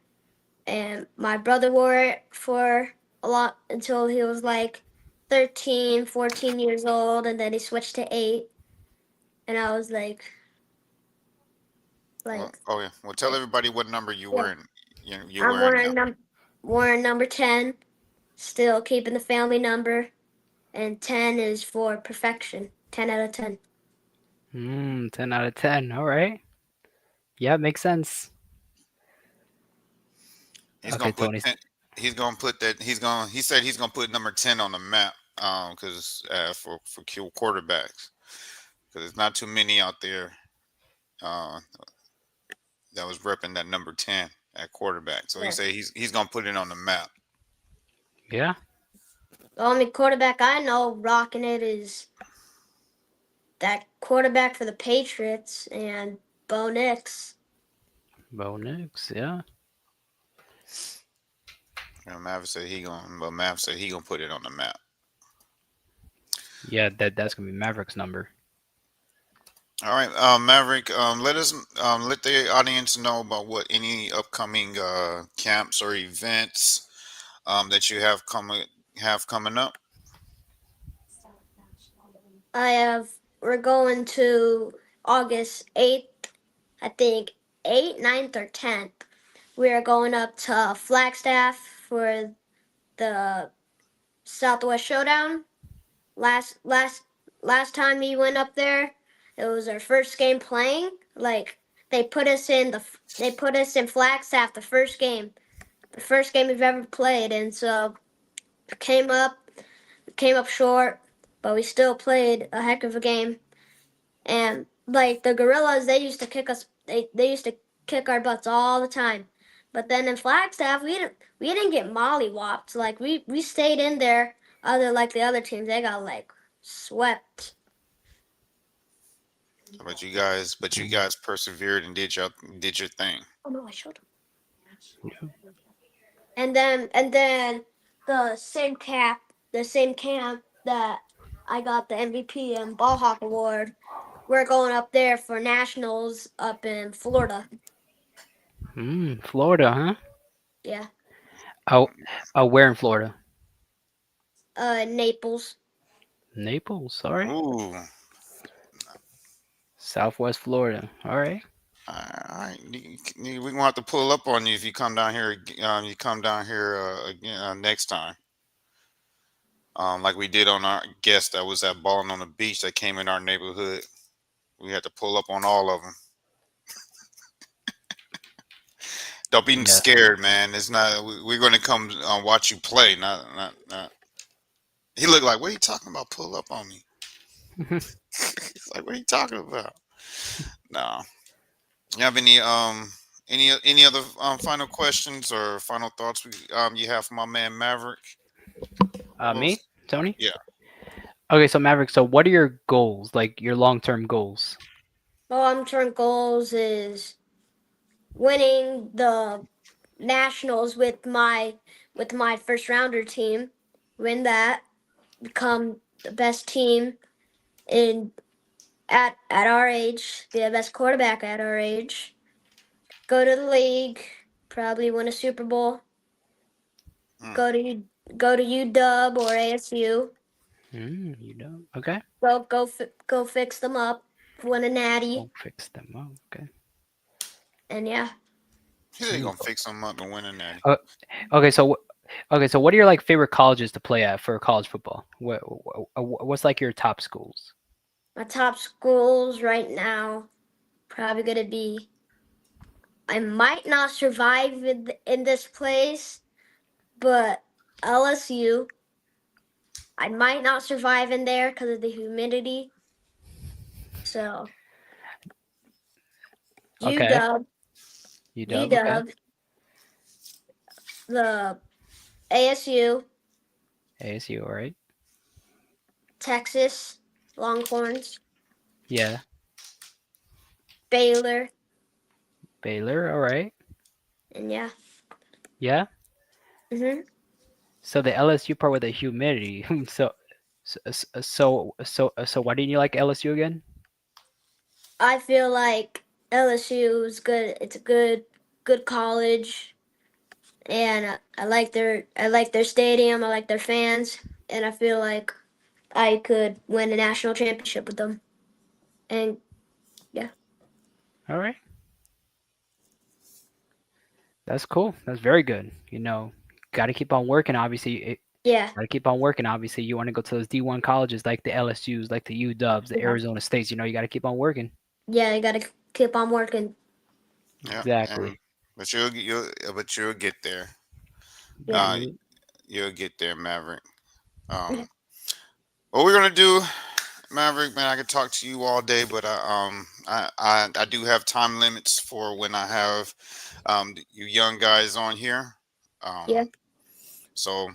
and my brother wore it for a lot until he was like 13, 14 years old, and then he switched to 8, and I was Well, like oh yeah. Well, tell everybody what number you yeah. were in. You I'm were in now. wearing number 10, still keeping the family number, and 10 is for perfection. 10 out of 10. 10 out of 10. All right. Yeah, makes sense. He's Okay, gonna put Tony. 10. He's gonna put that. He said he's gonna put number 10 on the map. Because for quarterbacks, because there's not too many out there. Uh, that was repping that number 10 at quarterback. So he Yeah. say he's gonna put it on the map. Yeah. The only quarterback I know rocking it is that quarterback for the Patriots and Bo Nix. Bo Nix. Yeah. Mav said he gonna put it on the map. Yeah. That's gonna be Maverick's number. All right, Maverick. Let the audience know about what any upcoming camps or events that you have coming up. We're going to August 8th, I think 8th, 9th, or 10th. We are going up to Flagstaff for the Southwest Showdown. Last last last time we went up there, it was our first game playing. Like they put us in Flagstaff the first game we've ever played, and so came up came up short, but we still played a heck of a game. And like the Gorillas, they used to kick us. They used to kick our butts all the time. But then in Flagstaff, we didn't get mollywopped. Like we stayed in there. Other like the other teams, they got like swept. But you guys persevered and did your thing. Oh no, I showed them. Yeah. And then the same camp that I got the MVP and ball hawk award. We're going up there for nationals up in Florida. Florida, huh? Yeah. Oh, where in Florida? Naples. Naples. All right. Ooh. Southwest Florida. All right. All right. We're gonna have to pull up on you if you come down here. You come down here again next time. Like we did on our guest that was at Balling on the Beach that came in our neighborhood. We had to pull up on all of them. Don't be Yeah. scared, man. It's not. We're gonna come watch you play. Not. He looked like, what are you talking about? Pull up on me. He's like, what are you talking about? No. You have any other final questions or final thoughts you have for my man Maverick? Me, Tony. Yeah. Okay, so Maverick. So, what are your goals? Like your long-term goals? Long-term goals is winning the nationals with my first rounder team. Win that. Become the best team in at our age. Be the best quarterback at our age. Go to the league. Probably win a Super Bowl. Mm. Go to UW or ASU. You know. Okay. Go fix them up. Win a We'll natty. fix them up. Okay. And yeah. He said he gonna fix them up and win a natty. Uh, okay. So what are your like favorite colleges to play at for college football? What's like your top schools? My top schools right now probably gonna be. I might not survive in this place, but LSU. I might not survive in there because of the humidity. So Okay. UW, UW. Okay. UW, the ASU, ASU. All right. Texas, Longhorns, Yeah. Baylor, Baylor. All right. and yeah. Yeah. Mhm. So the LSU part with the humidity. So why didn't you like LSU again? I feel like LSU is good. It's a good college, and I like their stadium. I like their fans, and I feel like I could win a national championship with them. And yeah, All right. That's cool. That's very good. Got to keep on working. Obviously, yeah, got to keep on working. Obviously, you want to go to those D1 colleges like the LSU's, like the UWs, the yeah, Arizona States. You got to keep on working. yeah. You gotta keep on working. Yeah. And Exactly. but you'll get there. Yeah, Uh, Mhm. you'll get there, Maverick. What we're gonna do, Maverick, man, I could talk to you all day, but I do have time limits for when I have you young guys on here. yeah. So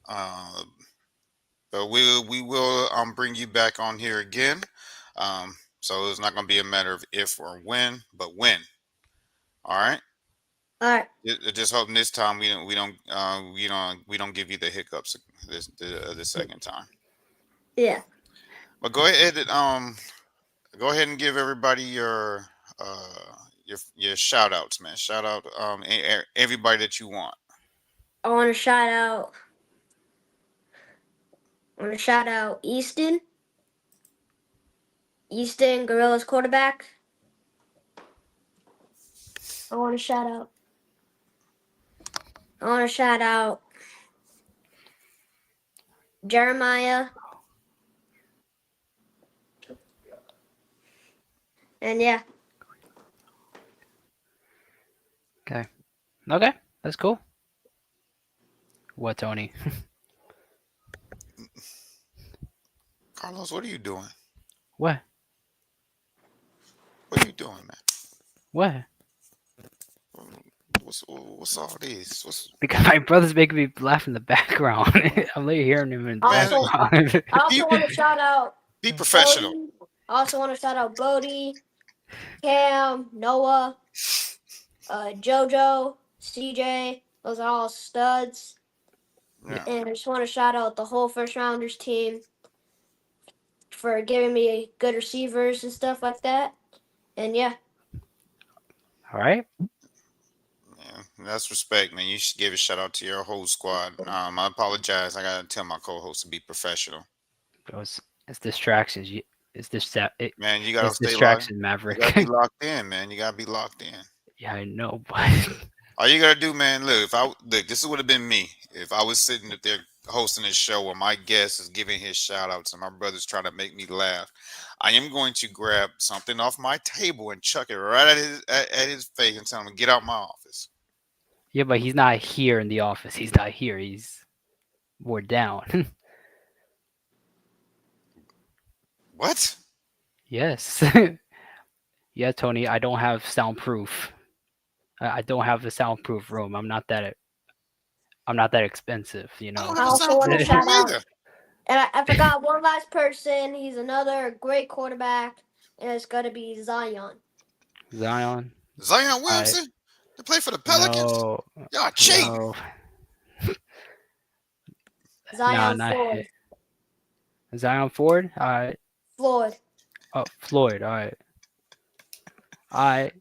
uh, but we will bring you back on here again. So it's not gonna be a matter of if or when, but when. All right. All right. Just hoping this time we don't give you the hiccups the second time. Yeah. But go ahead and give everybody your shout outs, man. Shout out everybody that you want. I want to shout out. I want to shout out Easton Gorillas quarterback. I want to shout out. I want to shout out Jeremiah. And yeah. Okay, that's cool. What, Tony? Carlos, what are you doing? What? What are you doing, man? What? What's all this? What's Because my brother's making me laugh in the background. I'm literally hearing him in the man? Also, background. I Be also want to shout out be professional. Bodie. I also want to shout out Bodie, Cam, Noah, JoJo, CJ. Those are all studs. Yeah. And I just want to shout out the whole first rounders team for giving me good receivers and stuff like that. And yeah, All right. Yeah, that's respect, man. You should give a shout out to your whole squad. I apologize. I gotta tell my co-host to be professional. It's distractions. It's Man, you gotta it's stay locked. distraction, You gotta be Maverick. locked in, man. You gotta be locked in. Yeah, I know, but All you gotta do, man. Look, if I look, this would have been me if I was sitting up there hosting this show where my guest is giving his shout outs and my brother's trying to make me laugh. I am going to grab something off my table and chuck it right at his face and tell him to get out my office. yeah, but he's not here in the office. He's not here. We're down. What? Yes. Yeah, Tony. I don't have soundproof. I don't have a soundproof room. I'm not that expensive. You I don't know. I have a also want to soundproof shout room out, either. and I forgot one last person. He's another great quarterback, and it's going to be Zion. Zion. Zion I Williamson to play for the Pelicans. no Y'all cheating. no nah Zion not hit. Floyd. Zion Ford. Floyd. Oh, Floyd. All right. I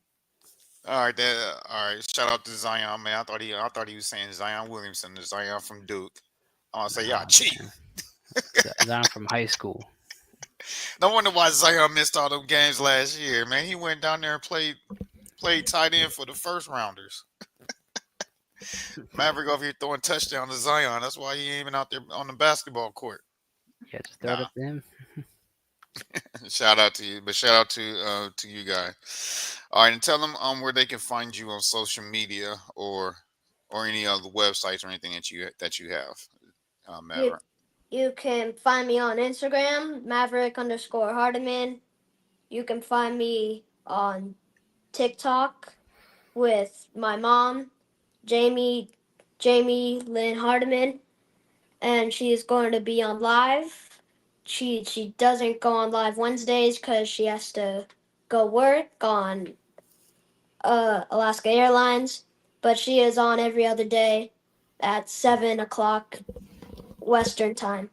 All right, all right. Shout out to Zion, man. I thought he was saying Zion Williamson, the Zion from Duke. I want to say y'all nah cheating. man. Zion from high school. No wonder why Zion missed all them games last year, man. He went down there and played tight end for the first rounders. Maverick over here throwing touchdown to Zion. That's why he ain't even out there on the basketball court. Yeah, just throw it Nah, up to him. shout out to you, but shout out to you guys. All right, and tell them where they can find you on social media or any other websites or anything that you have, You Maverick. you can find me on Instagram, Maverick_Hardiman. You can find me on TikTok with my mom, Jamie Jamie Lynn Hardiman, and she is going to be on live. She doesn't go on live Wednesdays because she has to go work on Alaska Airlines, but she is on every other day at 7 o'clock Western time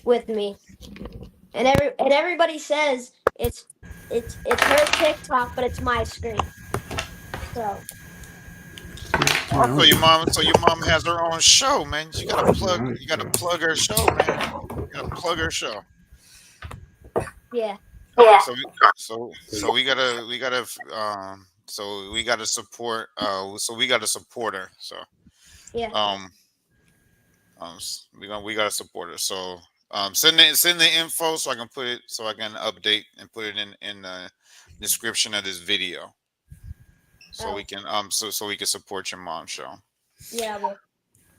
with me. And everybody says it's her TikTok, but it's my screen. So You Oh, know. so your mom has her own show, man. You gotta plug her show, man. You gotta plug her show. yeah, So we gotta support we gotta support her. So yeah. um we gotta support her. So send the info so I can put it so I can update and put it in the description of this video so we Oh, can so we can support your mom's show. yeah. Well,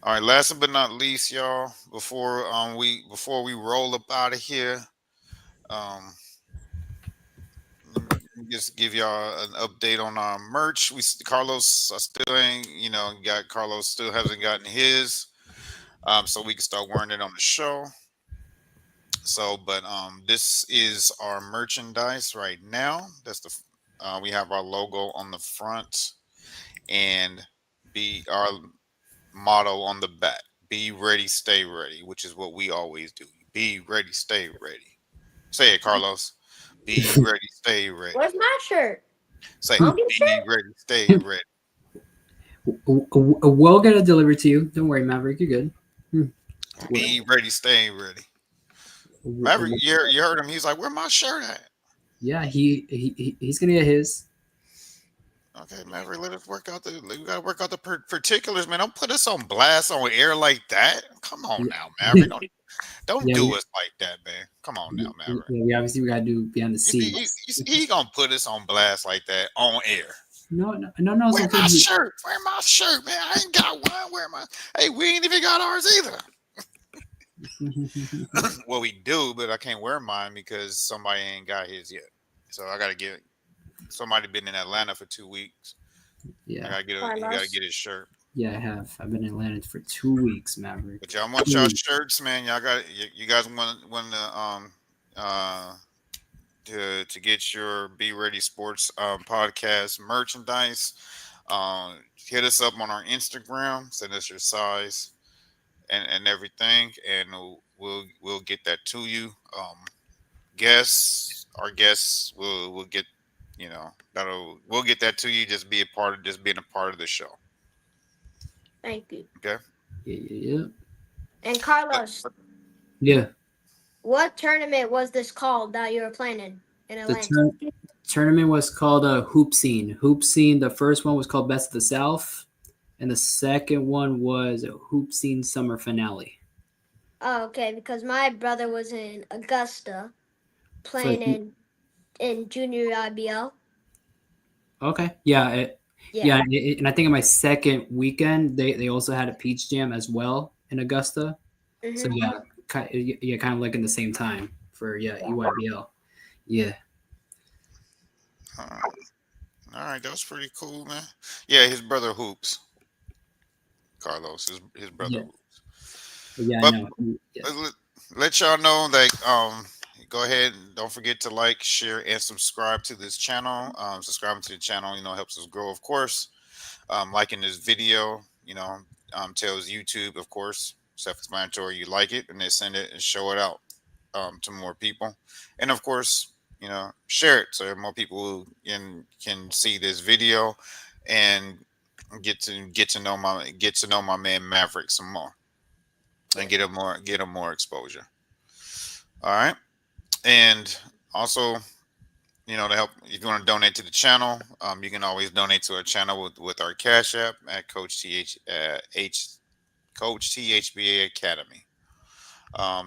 All right, last but not least, y'all, before we roll up out of here, um, let me just give y'all an update on our merch. Carlos still ain't, got Carlos still hasn't gotten his, so we can start wearing it on the show. So, but this is our merchandise right now. We have our logo on the front and be our motto on the back. Be ready, stay ready, which is what we always do. Be ready, stay ready. Say it, Carlos. Be ready, stay ready. where's my shirt? Say, I'll get be shirt. ready, stay ready. We'll get it delivered to you. Don't worry, Maverick. You're good. Be ready, stay ready. Maverick, you heard him. He's like, where my shirt at? Yeah, he's gonna get his. Okay, Maverick, we gotta work out the particulars, man. Don't put us on blast on air like that. Come on now, Maverick. Don't Yeah, do us like that, man. Come on now, Maverick. we obviously we gotta do behind the scenes. He gonna put us on blast like that on air. No. It's Where okay. my shirt? Where my shirt, man? I ain't got one. Where my? Hey, we ain't even got ours either. Well, we do, but I can't wear mine because somebody ain't got his yet. So I gotta get somebody been in Atlanta for 2 weeks. I Yeah, gotta get a he gotta Carlos. get his shirt. yeah, I have. I've been in Atlanta for 2 weeks, But Maverick. y'all want y'all 2 weeks. shirts, man. Y'all got you guys want uh to get your Be Ready Sports podcast merchandise. Hit us up on our Instagram. Send us your size and everything, and we'll get that to you. Our guests will get that'll we'll get that to you. Just be a part of just being a part of the show. Thank you. Okay. Yeah. And But, Carlos, but Yeah. what tournament was this called that you were playing in The Atlanta? tournament was called Hoop Scene. Hoop Scene. The first one was called Best of the South, and the second one was Hoop Scene Summer Finale. Oh, okay, because my brother was in Augusta For playing in junior IBL. okay, yeah, Yeah. yeah, and I think in my second weekend they also had a Peach Jam as well in Augusta. So Mhm. yeah, kind of like in the same time for EYBL. Yeah, uh, all right, that's pretty cool, man. Yeah, his brother hoops. Carlos, his brother yeah, hoops. yeah. I But know. Yeah, let, let y'all know that go ahead and don't forget to like, share, and subscribe to this channel. Subscribing to the channel, helps us grow, of course. Liking this video, tells YouTube, of course, self-explanatory, you like it, and they send it and show it out to more people. And of course, share it so more people can see this video and get to know my man Maverick some more and Yeah. get him more exposure. All right. And also, to help, if you want to donate to the channel, you can always donate to our channel with our Cash App at Coach THBA Academy.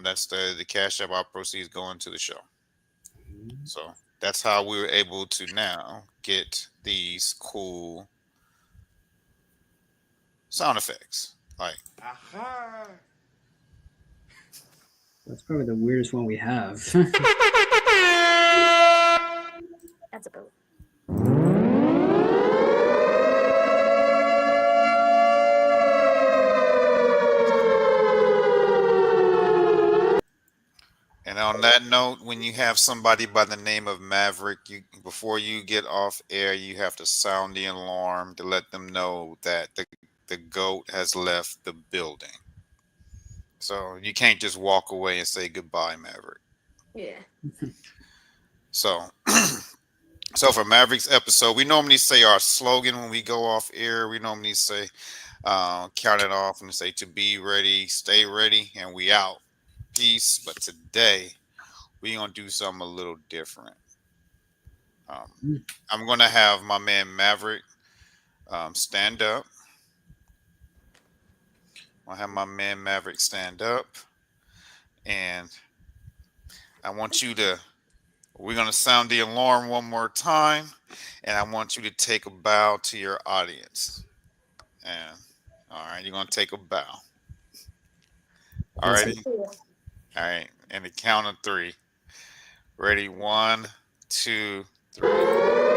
That's the Cash App. Our proceeds going to the show. So that's how we were able to now get these cool sound effects. Like, Aha! that's probably the weirdest one we have. That's a good. and on that note, when you have somebody by the name of Maverick, you before you get off air, you have to sound the alarm to let them know that the goat has left the building. So you can't just walk away and say goodbye, Maverick. Yeah. So so for Maverick's episode, we normally say our slogan when we go off air. We normally say count it off and say to be ready, stay ready, and we out. Peace. But today we gonna do something a little different. Um, I'm gonna have my man Maverick stand up. I'll have my man Maverick stand up, and I want you to. We're gonna sound the alarm one more time, and I want you to take a bow to your audience. And all right, you're gonna take a bow. All Yes, righty. All right, and the count of three. Ready? One, two, three.